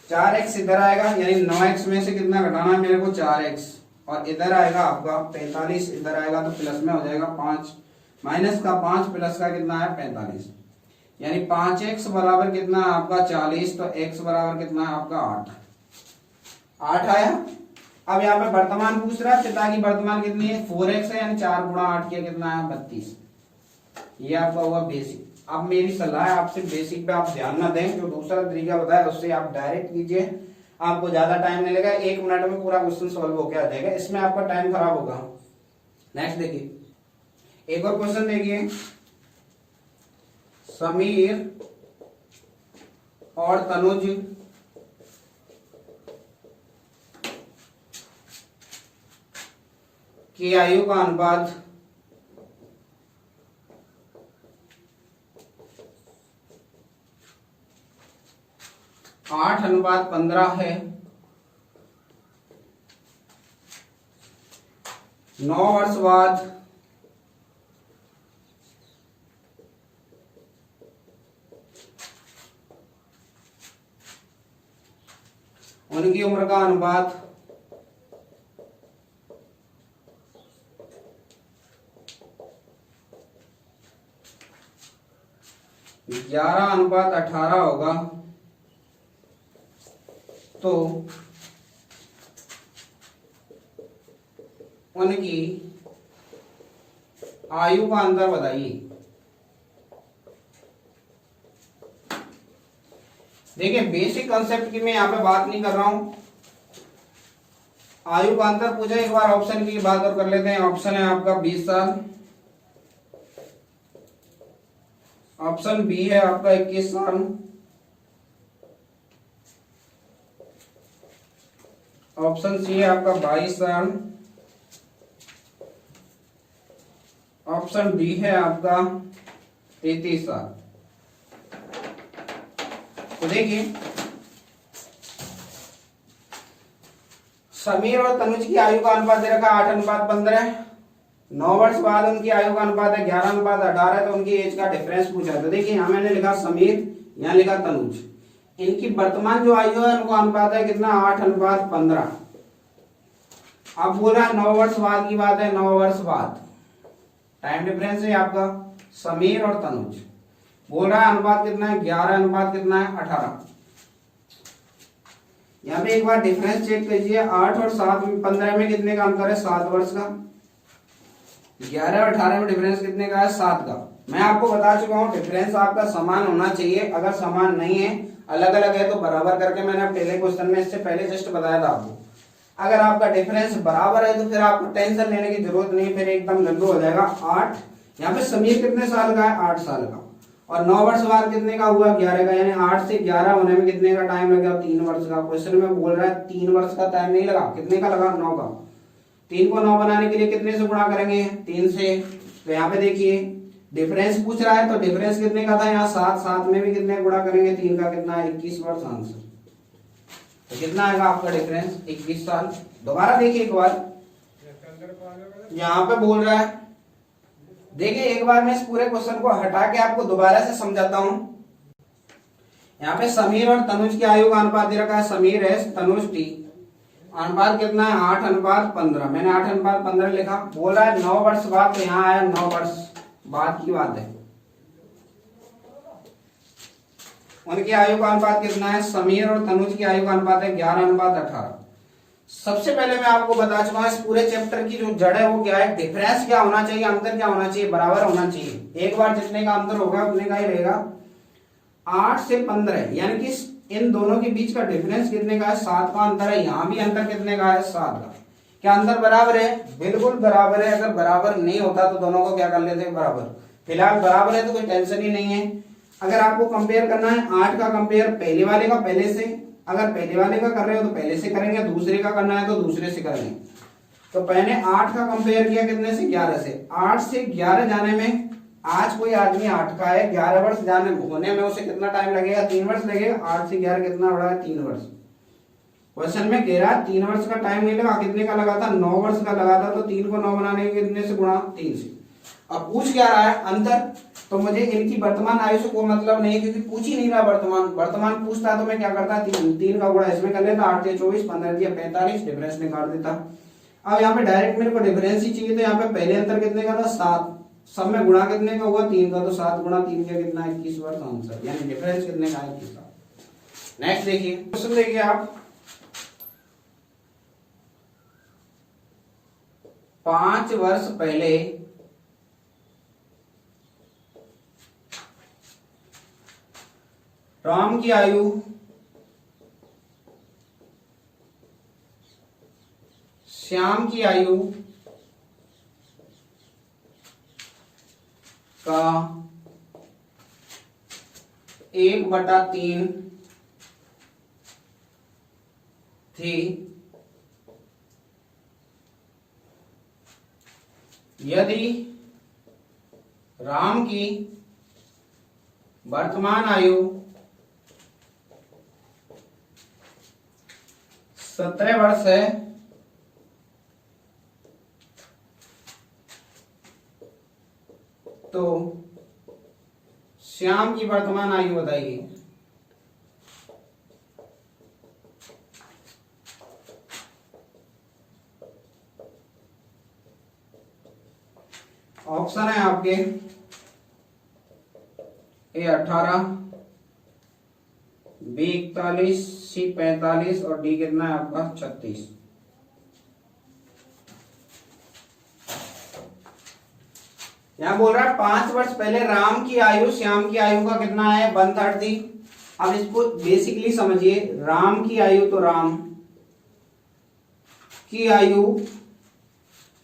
4x इधर आएगा, यानी 9x में से कितना घटाना है मेरे को, 4x, और इधर आएगा आपका 45, इधर आएगा तो प्लस में हो जाएगा 5, माइनस का 5 प्लस का कितना है 45, यानी 5x बराबर कितना है आपका 40, तो x बराबर कितना है आपका 8 आया। अब यहाँ पे वर्तमान पूछ रहा है, पिता की वर्तमान कितनी है, 4x है, यानी 4 गुणा 8 किया कितना है 32। ये आपका हुआ बेसिक। अब मेरी सलाह है आपसे, बेसिक पे आप ध्यान ना दें, जो दूसरा तरीका बताया उससे आप डायरेक्ट कीजिए, आपको ज्यादा टाइम नहीं लगेगा, 1 मिनट में पूरा क्वेश्चन सॉल्व होकर आ जाएगा, इसमें आपका टाइम खराब होगा। नेक्स्ट देखिए, एक और क्वेश्चन देखिए, समीर और तनुज की आयु का अनुपात 8:15 है। 9 वर्ष बाद उनकी उम्र का अनुपात 11:18 होगा। तो उनकी आयु का अंतर बताइए। देखिए बेसिक कंसेप्ट की मैं यहाँ पे बात नहीं कर रहा हूं। आयु का अंतर पूछा, एक बार ऑप्शन की बात और कर लेते हैं। ऑप्शन है आपका 20 साल, ऑप्शन बी है आपका 21 साल, ऑप्शन सी है आपका 22 साल, ऑप्शन डी है आपका 33 साल। तो देखिए समीर और तनुज की आयु का अनुपात दे रखा 8:15। 9 वर्ष बाद उनकी आयु का अनुपात है 11:18। तो उनकी एज का डिफरेंस पूछा है। तो देखिए यहां मैंने लिखा समीर, यहां लिखा तनुज। इनकी वर्तमान जो आयु है उनको अनुपात है कितना, 8:15। अब बोल रहा है 9 वर्ष बाद की बात है, 9 वर्ष बाद टाइम डिफरेंस है आपका समीर और तनुज। बोल रहा है अनुपात कितना है, 11 अनुपात कितना है 18। यहाँ पे एक बार डिफरेंस चेक कीजिए, 8 और 7 में 15 में कितने का अंतर है, 7 वर्ष का। 11 और 18 में डिफरेंस कितने का है, 7 का। मैं आपको बता चुका हूँ डिफरेंस आपका समान होना चाहिए। अगर समान नहीं है, अलग अलग है, तो बराबर करके मैंने पहले क्वेश्चन में इससे पहले जस्ट बताया था आपको। अगर आपका डिफरेंस बराबर है तो फिर आपको टेंशन लेने की जरूरत नहीं, फिर एकदम लल्लू हो जाएगा। 8 यहाँ पे समीर कितने साल का है, 8 साल का, और 9 वर्ष बाद कितने का हुआ, 11 का। यानी 8 से 11 होने में कितने का टाइम लगेगा, 3 वर्ष का। क्वेश्चन में बोल रहा है 3 वर्ष का टाइम नहीं लगा, कितने का लगा, 9 का। 3 को 9 बनाने के लिए कितने से गुणा करेंगे, 3 से। तो यहाँ पे देखिए डिफरेंस पूछ रहा है, तो डिफरेंस कितने का था, यहाँ 7, 7 में भी कितने गुणा करेंगे, 3 का कितना है, 21 वर्ष आंसर। तो कितना आएगा आपका डिफरेंस, 21 साल। दोबारा देखिए एक बार, यहाँ पे बोल रहा है, देखिए एक बार मैं इस पूरे क्वेश्चन को हटा के आपको दोबारा से समझाता हूं। यहाँ पे समीर और तनुज की आयु का अनुपात दे रखा है, समीर है, तनुज टी। अनुपात कितना है, 8:15। मैंने 8:15 लिखा। बोल रहा है 9 वर्ष बाद, तो यहाँ आया 9 वर्ष बाद की बात है। उनकी आयु का अनुपात कितना है, समीर और तनुज की आयु का अनुपात है 11:18। सबसे पहले मैं आपको बता चुका हूं इस पूरे चैप्टर की जो जड़ है वो क्या है, डिफरेंस क्या होना चाहिए, अंतर क्या होना चाहिए, बराबर होना चाहिए। एक बार जितने का अंतर होगा उतने का ही रहेगा। 8 से 15 यानी कि इन दोनों के बीच का डिफरेंस कितने का है, 7 का अंतर है। यहाँ भी अंतर कितने का है, 7 का। क्या अंतर बराबर है, बिल्कुल बराबर है। अगर बराबर नहीं होता तो दोनों को क्या कर लेते हैं, बराबर। फिलहाल बराबर है तो कोई टेंशन ही नहीं है। अगर आपको कंपेयर करना है 8 का कंपेयर पहले वाले का पहले से, अगर पहले वाले का कर रहे हो तो पहले से करेंगे, दूसरे का करना है तो दूसरे से करेंगे। तो पहले 8 का कंपेयर किया कितने से, 11 से। 8 से 11 जाने में, आज कोई आदमी 8 का है, 11 वर्ष जाने होने में उसे कितना टाइम लगेगा, 3 वर्ष लगेगा। 8 से 11 कितना बढ़ा है, 3 वर्ष। क्वेश्चन में कह रहा है 3 वर्ष का टाइम नहीं लगा, कितने का लगा था, 9 वर्ष का लगा था। तो 3 को 9 बनाने के कितने से गुणा, 3 से। अब पूछ क्या रहा है, अंतर। तो मुझे इनकी वर्तमान आयु से कोई मतलब नहीं, क्योंकि पूछ ही नहीं रहा वर्तमान पूछता तो मैं क्या करता, 3 का गुणा इसमें कर लेता, 8 से 24, 15 दिया 45, डिफरेंस निकाल देता। अब यहाँ पे डायरेक्ट मेरे को डिफरेंस ही चाहिए, तो यहाँ पे पहले अंतर कितने का था, 7। सब में गुणा कितने का हुआ, 3 का। तो 7 गुणा 3 का कितना, 21 वर्ष आंसर। यानी डिफरेंस कितने का है, 21 का। नेक्स्ट देखिए क्वेश्चन, देखिए आप 5 वर्ष पहले राम की आयु श्याम की आयु का 1/3 थी, यदि राम की वर्तमान आयु 17 वर्ष है, तो श्याम की वर्तमान आयु बताइए। ऑप्शन है आपके ए 18, बी 41, सी 45 और डी कितना है आपका 36। यहां बोल रहा है 5 वर्ष पहले राम की आयु श्याम की आयु का कितना है 130। अब इसको बेसिकली समझिए, राम की आयु तो राम की आयु,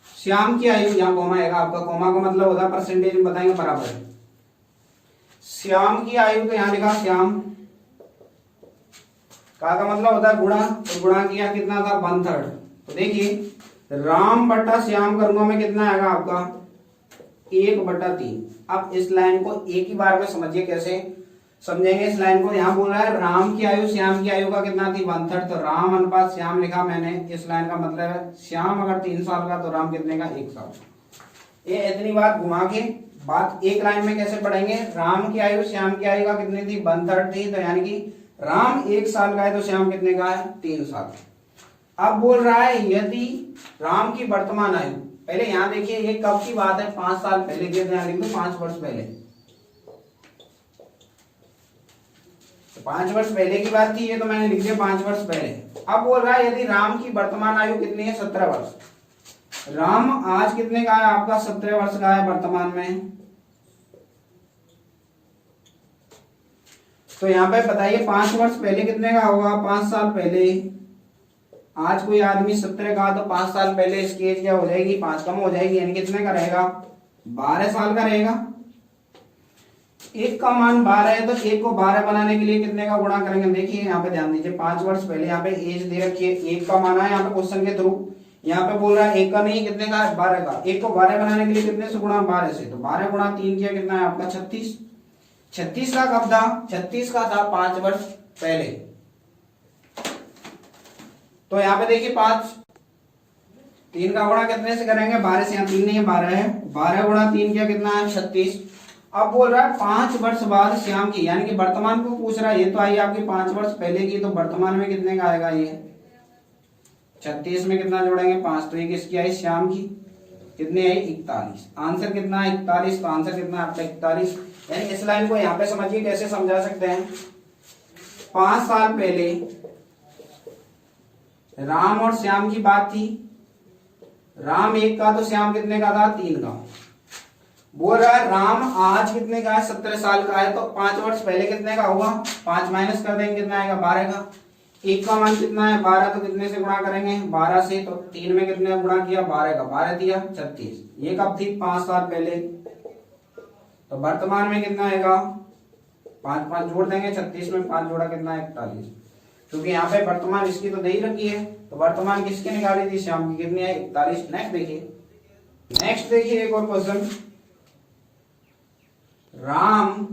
श्याम की आयु, यहां कोमा आएगा आपका, कोमा का मतलब होता है परसेंटेज में बताएंगे बराबर है। श्याम की आयु तो यहां लिखा श्याम का मतलब होता है गुणा, तो गुणा किया कितना था 1/3। तो देखिए राम बटा श्याम करूंगा मैं, कितना आएगा आपका 1/3। अब इस लाइन को एक ही बार में समझिए, कैसे समझेंगे इस लाइन को। यहां बोल रहा है राम की आयु श्याम की आयु का कितना थी 1/3, तो राम अनुपात श्याम लिखा मैंने। इस लाइन का मतलब है श्याम अगर 3 साल का तो राम कितने का 1 साल। ये इतनी बात घुमा के बात एक लाइन में कैसे पढ़ेंगे, राम की आयु श्याम की आयु का कितनी थी 1/3 थी, तो यानी कि राम 1 साल का है तो श्याम कितने का है 3 साल। अब बोल रहा है यदि राम की वर्तमान आयु, पहले यहां देखिए ये कब की बात है 5 साल पहले की, तो यहां लिख दो 5 वर्ष पहले, तो 5 वर्ष पहले की बात थी ये, तो मैंने लिख दिया 5 वर्ष पहले। अब बोल रहा है यदि राम की वर्तमान आयु कितनी है 17 वर्ष। राम आज कितने का है आपका 17 वर्ष का है वर्तमान में। तो यहां पे बताइए 5 वर्ष पहले कितने का होगा, 5 साल पहले। आज कोई आदमी 17 का, तो 5 साल पहले इसकी एज क्या हो जाएगी 5 कम हो जाएगी, यानी कितने का रहेगा 12 साल का रहेगा। 1 का मान 12 है, तो 1 को 12 बनाने के लिए कितने का गुणा करेंगे। देखिए यहाँ पे ध्यान दीजिए 5 वर्ष पहले यहाँ पे एज दे रखी है, 1 का मान है यहाँ पे क्वेश्चन के थ्रू। यहाँ पे बोल रहा है 1 का नहीं, कितने का है 12 का। 1 को 12 बनाने के लिए कितने से गुणा 12 से, तो 12 गुणा 3 किया कितना है आपका 36। 36 का कब था 36 का था 5 वर्ष पहले। तो यहाँ पे देखिए 5, 3 का गुणा कितने से करेंगे 12 से, यहाँ 3 नहीं है 12 है, 12 गुणा 3 किया कितना है 36। अब बोल रहा है 5 वर्ष बाद श्याम की, यानी कि वर्तमान को पूछ रहा है। ये तो आई आपकी 5 वर्ष पहले की, तो वर्तमान में कितने का आएगा ये 36 में कितना जोड़ेंगे 5, तो ये किसकी आई श्याम की, कितने आई 41। आंसर कितना है 41, तो आंसर कितना आपका 41। यानी इस लाइन को यहाँ पे समझिए कैसे समझा सकते हैं। 5 साल पहले राम और श्याम की बात थी, राम 1 का तो श्याम कितने का था 3 का। बोल रहा है राम आज कितने का है 17 साल का है, तो 5 वर्ष पहले कितने का होगा 5 माइनस कर देंगे कितना आएगा 12 का। 1 का मान कितना है 12, तो कितने से गुणा करेंगे 12 से, तो 3 में कितने गुणा किया 12 का, 12 दिया 36। ये कब थी 5 साल पहले। तो वर्तमान में कितना आएगा 5 5 जोड़ देंगे, 36 में 5 जोड़ा कितना 41। क्योंकि यहाँ पे वर्तमान इसकी तो दे ही रखी है, तो वर्तमान किसकी निकाली थी श्याम की, कितनी है 41। नेक्स्ट देखिए एक और क्वेश्चन। राम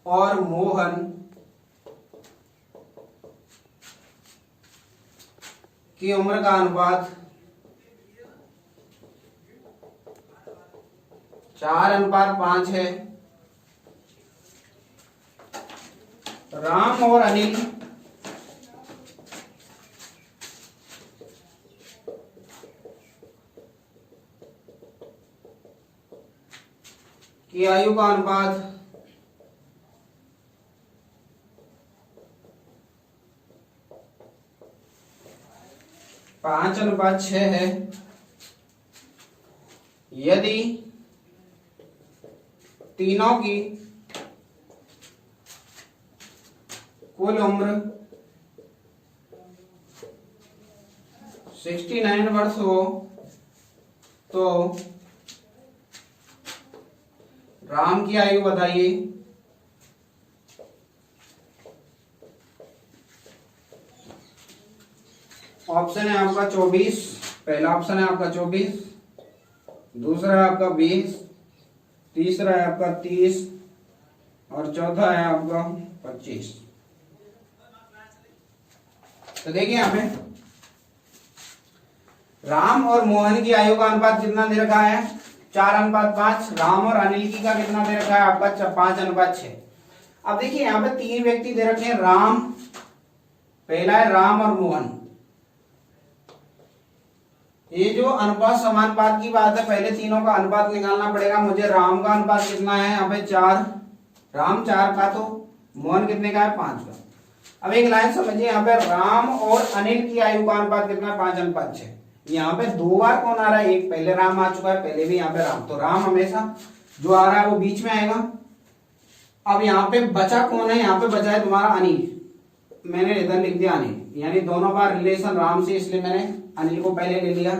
और मोहन की उम्र का अनुपात 4:5 है। राम और अनिल की आयु का अनुपात 5:6 है। यदि तीनों की कुल उम्र 69 वर्ष हो तो राम की आयु बताइए। ऑप्शन है आपका 24, पहला ऑप्शन है आपका 24, दूसरा है आपका 20, तीसरा है आपका 30 और चौथा है आपका 25। तो देखिए यहां पे राम और मोहन की आयु का अनुपात कितना दे रखा है 4:5। राम और अनिल की का कितना दे रखा है आपका 5:6। अब देखिए यहाँ पे 3 व्यक्ति दे रखे हैं, राम पहला है राम और मोहन। ये जो अनुपात समानुपात की बात है, पहले तीनों का अनुपात निकालना पड़ेगा मुझे। राम का अनुपात कितना है यहाँ पे 4, राम 4 का, तो मोहन कितने का है? 5 का। अब एक लाइन समझिए, यहाँ पे राम और अनिल की आयु का अनुपात कितना है? 5:6। यहाँ पे 2 बार कौन आ रहा है? एक पहले राम आ चुका है, पहले भी यहाँ पे राम, तो राम हमेशा जो आ रहा है वो बीच में आएगा। अब यहाँ पे बचा कौन है? यहाँ पे बचा है तुम्हारा अनिल, मैंने इधर लिख दिया अनिल, यानी दोनों बार रिलेशन राम से, इसलिए मैंने अनिल को पहले ले लिया।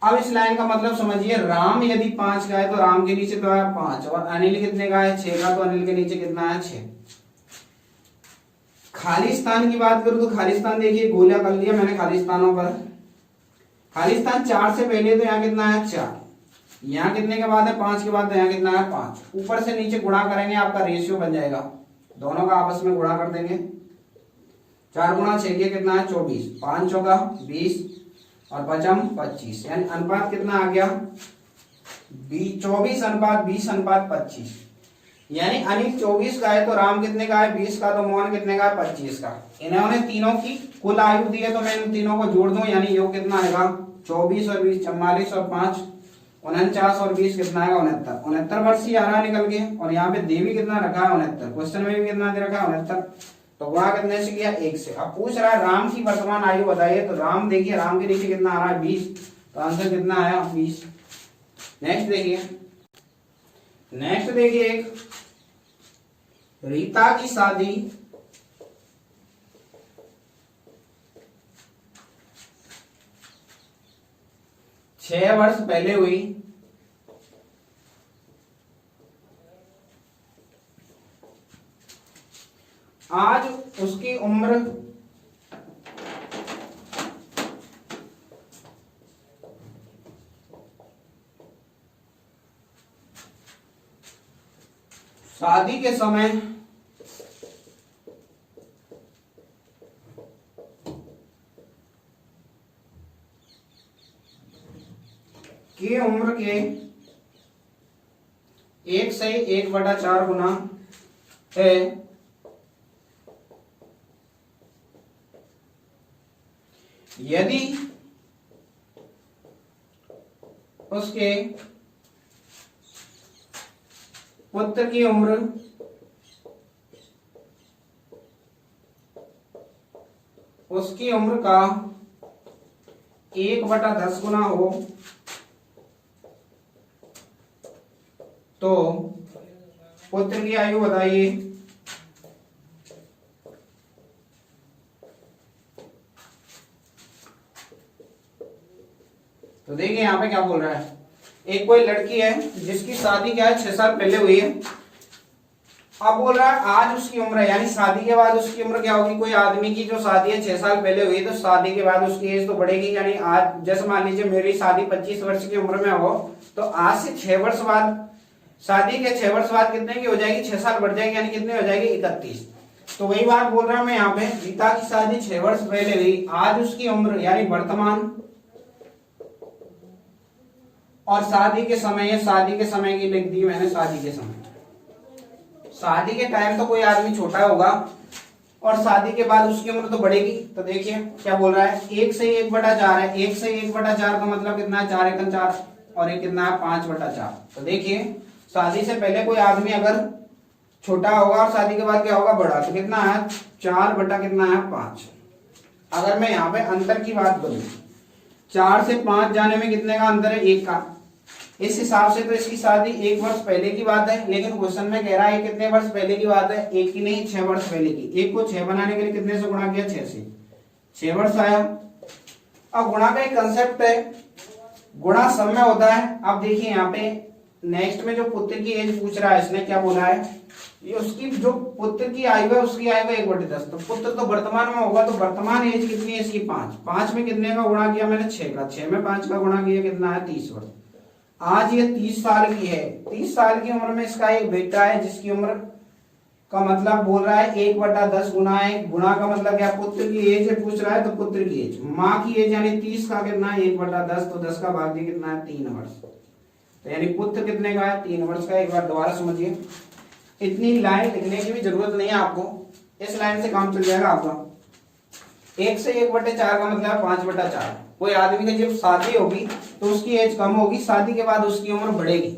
अब इस लाइन का मतलब समझिए, राम यदि 5 का है तो राम के नीचे तो है 5, और अनिल कितने का है? 6 का, तो अनिल के नीचे कितना है? 6। खाली स्थान की बात करूं तो खाली स्थान देखिए, गोला कर लिया मैंने खाली स्थानों पर। खाली स्थान 4 से पहले तो यहाँ कितना है? 4। यहाँ कितने के बाद है? 5 के बाद, तो यहाँ कितना है? 5। ऊपर से नीचे गुणा करेंगे, आपका रेशियो बन जाएगा, दोनों का आपस में गुणा कर देंगे। 4 गुणा 6 के कितना है? 24। 5 चौका 20 और 5 25, यानी अनुपात कितना आ गया? 24:20:25। यानी अनिल 24 का है तो राम कितने का है? 20 का, तो मोहन कितने का है? 25 का। इन्होंने तीनों की कुल आयु दी है, तो मैं इन तीनों को जोड़ दूं, यानी योग कितना आएगा? 24 और 20 44 और 5 49 और 20 कितना आएगा? 69। 69 वर्ष ही आ रहा है निकल के, और यहाँ पे देवी कितना रखा है? 69। क्वेश्चन में भी कितना दे रखा है? 69। तो गुणा कितने से किया? 1 से। अब पूछ रहा है राम की वर्तमान आयु बताइए, तो राम देखिए, राम के नीचे कितना आ रहा है? 20, तो आंसर कितना आया? 20। नेक्स्ट देखिए एक रीता की शादी 6 वर्ष पहले हुई। आज उसकी उम्र शादी के समय की उम्र के 1 से 1/4 गुना है। यदि उसके पुत्र की उम्र उसकी उम्र का 1/10 गुना हो तो पुत्र की आयु बताइए। तो देखिए यहाँ पे क्या बोल रहा है, एक कोई लड़की है जिसकी शादी क्या है 6 साल पहले हुई है। अब बोल रहा है आज उसकी उम्र है, यानी शादी के बाद उसकी उम्र क्या होगी। कोई आदमी की जो शादी है 6 साल पहले हुई, तो शादी के बाद उसकी एज तो बढ़ेगी। यानी आज जैसे मान लीजिए मेरी शादी 25 वर्ष की उम्र में हो, तो आज से 6 वर्ष बाद, शादी के 6 वर्ष बाद कितने की हो जाएगी? 6 साल बढ़ जाएगी, यानी कितनी हो जाएगी? 31। तो वही बात बोल रहा हूं मैं यहाँ पे, गीता की शादी 6 वर्ष पहले हुई, आज उसकी उम्र यानी वर्तमान, और शादी के समय, शादी के समय की लिख दी मैंने, शादी के समय। शादी के टाइम तो कोई आदमी छोटा होगा, और शादी के बाद उसकी उम्र तो बढ़ेगी। तो देखिए क्या बोल रहा है, 1 से 1/4 है। 1 से 1/4 का मतलब कितना है? 4 एकम 4, और एक कितना है? 5/4। तो देखिए शादी से पहले कोई आदमी अगर छोटा होगा और शादी के बाद क्या होगा? बड़ा, तो कितना है? 4/5। अगर मैं यहाँ पे अंतर की बात करूं, 4 से 5 जाने में कितने का अंतर है? 1 का। इस हिसाब से तो इसकी शादी 1 वर्ष पहले की बात है, लेकिन क्वेश्चन में कह रहा है कितने वर्ष पहले की बात है? 1 की नहीं, 6 वर्ष पहले की। 1 को 6 बनाने के लिए कितने से गुणा किया? 6 से, 6 वर्ष आया। अब गुणा का एक कंसेप्ट है, गुणा सब में होता है। अब देखिए यहाँ पे नेक्स्ट में जो पुत्र की एज पूछ रहा है, इसने क्या बोला है, ये उसकी जो पुत्र की आयु है उसकी आयु है 1/10। तो पुत्र तो वर्तमान में होगा, तो वर्तमान एज कितनी है इसकी? 5। 5 में कितने का गुणा किया मैंने? 6 का। 6 में 5 का गुणा किया, कितना है? 30 वर्ष। आज ये 30 साल की है। 30 साल की उम्र में इसका एक बेटा है जिसकी उम्र का मतलब बोल रहा है 1/10 गुना है। गुणा का मतलब क्या? पुत्र की एज पूछ रहा है, तो पुत्र की एज, माँ की एज यानी 30 का कितना है? 1/10, तो 10 का भाग्य कितना है? 3 वर्ष। तो यानी पुत्र कितने का है? 3 वर्ष का। एक बार दोबारा समझिए, इतनी लाइन लिखने की भी जरूरत नहीं है आपको, इस लाइन से काम चल जाएगा आपका। 1 से 1/4 का मतलब 5/4। कोई आदमी की जब शादी होगी तो उसकी एज कम होगी, शादी के बाद उसकी उम्र बढ़ेगी।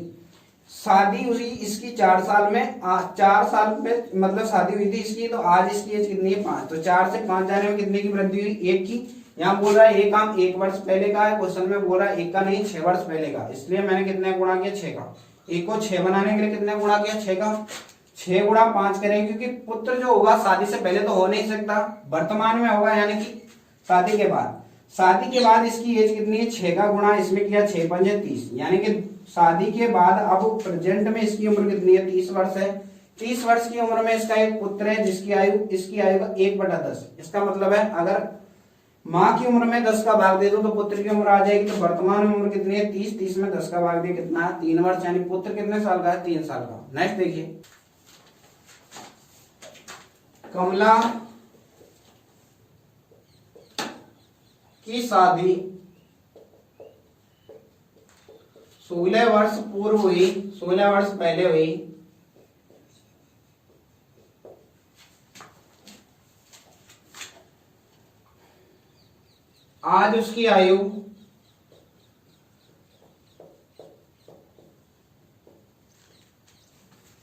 शादी हुई इसकी 4 साल में, 4 साल में मतलब शादी हुई थी इसकी, तो आज इसकी एज कितनी है 5, तो 4 से 5 जाने में कितने की वृद्धि हुई 1 की। यहाँ बोल रहा है ये काम 1 वर्ष पहले का है, क्वेश्चन में बोल रहा है 1 का नहीं 6 वर्ष पहले का, इसलिए मैंने कितने गुणा किया 6 का। 1 को 6 बनाने के लिए कितने गुणा किया 6 का, 6 गुणा 5 करेंगे, क्योंकि पुत्र जो होगा शादी से पहले तो हो नहीं सकता, वर्तमान में होगा, यानी कि शादी के बाद। शादी के बाद इसकी एज कितनी है 6 का गुणा इसमें किया 6 पंजे 30, यानी कि शादी के बाद अब प्रेजेंट में इसकी उम्र कितनी है 30 वर्ष है। 30 वर्ष की उम्र में इसका एक पुत्र है जिसकी आयु इसकी आयु का 1/10। इसका मतलब है अगर माँ की उम्र में 10 का भाग दे दो तो पुत्र की उम्र आ जाएगी। तो वर्तमान में उम्र कितनी है 30, 30 में 10 का भाग दिया कितना है 3 वर्ष, यानी पुत्र कितने साल का है 3 साल का। नेक्स्ट देखिए, कमला की शादी 16 वर्ष पूर्व हुई, 16 वर्ष पहले हुई। आज उसकी आयु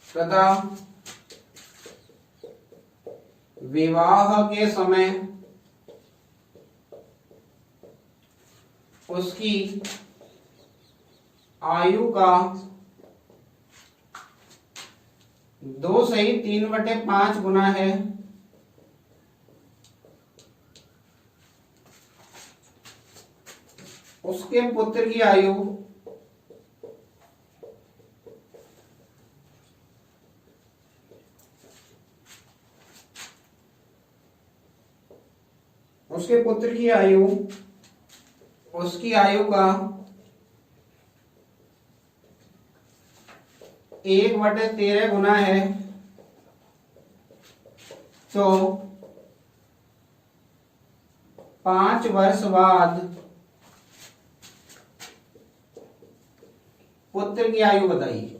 तथा विवाह के समय उसकी आयु का 2 सही 3/5 गुना है। उसके पुत्र की आयु उसकी आयु का 1/13 गुना है। तो 5 वर्ष बाद पुत्र की आयु बताइए।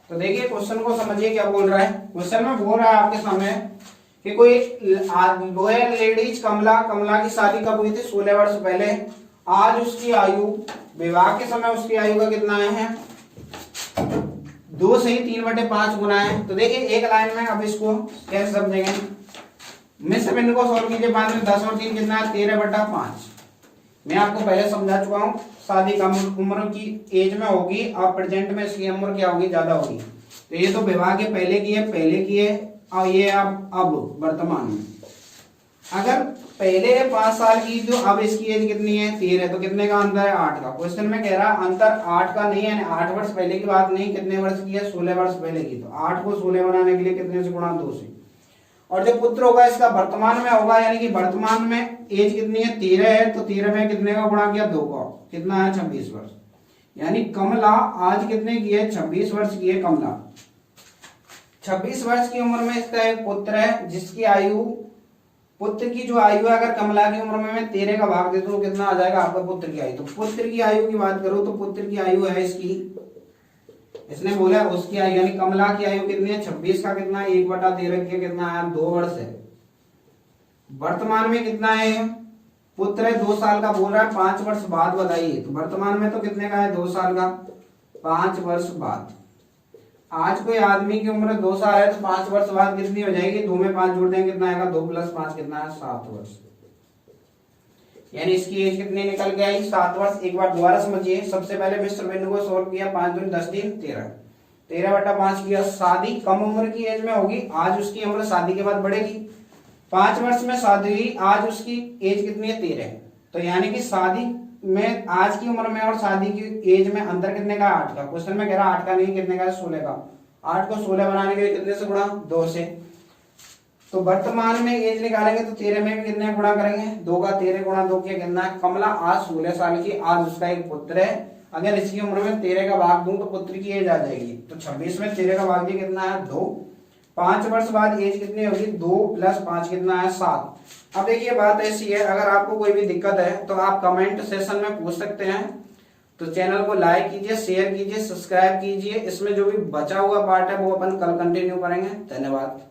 तो देखिए क्वेश्चन को समझिए क्या बोल रहा है। क्वेश्चन में बोल रहा है आपके सामने कि कोई लेडीज कमला की शादी कब हुई थी 16 वर्ष पहले। आज उसकी आयु, विवाह के समय उसकी आयु का कितना है 2 सही 3/5 गुना है। तो देखिए एक लाइन में अब इसको कैसे समझेंगे, मिश्र भिन्न को सॉल्व कीजिए, बाद में 10 और 3 कितना है 13/5। मैं आपको पहले समझा चुका हूँ, शादी कम उम्र की एज में होगी और प्रेजेंट में इसकी उम्र क्या होगी ज्यादा होगी। तो ये तो विवाह के पहले की है और ये अब वर्तमान में। अगर पहले 5 साल की जो अब इसकी एज कितनी है 13 है, तो कितने का अंतर है 8 का। क्वेश्चन में कह रहा है अंतर 8 का नहीं है, 8 वर्ष पहले की बात नहीं, कितने वर्ष की है 16 वर्ष पहले की। तो 8 को 16 बनाने के लिए कितने से गुणा 2 से। और जो पुत्र होगा इसका वर्तमान में होगा, यानी कि वर्तमान में एज कितनी है 13 है, तो 13 में कितने का गुणा किया 2 का, कितना है 26 वर्ष। यानी कमला आज कितने की है 26 वर्ष की है कमला। 26 वर्ष की उम्र में इसका एक पुत्र है जिसकी आयु, पुत्र की जो आयु है अगर कमला की उम्र में मैं 13 का भाग देता हूँ कितना आ जाएगा आपका पुत्र की आयु। तो पुत्र की आयु की बात करूं तो पुत्र की आयु है इसकी, इसने बोला उसकी आयु यानी कमला की आयु कितनी है 26 का कितना 1/13 की कितना है 2 वर्ष है। वर्तमान में कितना है पुत्र है 2 साल का, बोल रहा है 5 वर्ष बाद बताइए। तो वर्तमान में तो कितने का है 2 साल का, 5 वर्ष बाद। आज कोई आदमी की उम्र 2 साल है तो 5 वर्ष बाद कितनी हो जाएगी, 2 में 5 जोड़ देंगे कितना आएगा 2 + 5 कितना है 7 वर्ष। यानी इसकी एज कितनी निकल के आई 7 वर्ष। एक बार दोबारा समझिए, सबसे पहले मिश्र भिन्न को सोल्व किया, 5 दूनी 10 3 13, 13/5 किया। शादी कम उम्र की एज में होगी, आज उसकी उम्र शादी के बाद बढ़ेगी। 5 वर्ष में शादी हुई, आज उसकी एज कितनी है 13। तो यानी कि शादी में आज की उम्र में और शादी की एज में अंतर कितने का 8 का। क्वेश्चन में कह रहा 8 का नहीं, कितने का 16 का। 8 को 16 बनाने के लिए कितने से गुणा 2 से। तो वर्तमान में एज निकालेंगे तो 13 में भी कितने गुणा करेंगे 2 का, 13 गुणा 2 किया कितना है। कमला आज 16 साल की, आज उसका एक पुत्र है। अगर इसकी उम्र में 13 का भाग दूं तो पुत्र की एज आ जाएगी। तो 26 में 13 का भाग दिया कितना है 2। 5 वर्ष बाद एज कितनी होगी 2 + 5 कितना है 7। अब देखिए बात ऐसी है, अगर आपको कोई भी दिक्कत है तो आप कमेंट सेशन में पूछ सकते हैं। तो चैनल को लाइक कीजिए, शेयर कीजिए, सब्सक्राइब कीजिए। इसमें जो भी बचा हुआ पार्ट है वो अपन कल कंटिन्यू करेंगे। धन्यवाद।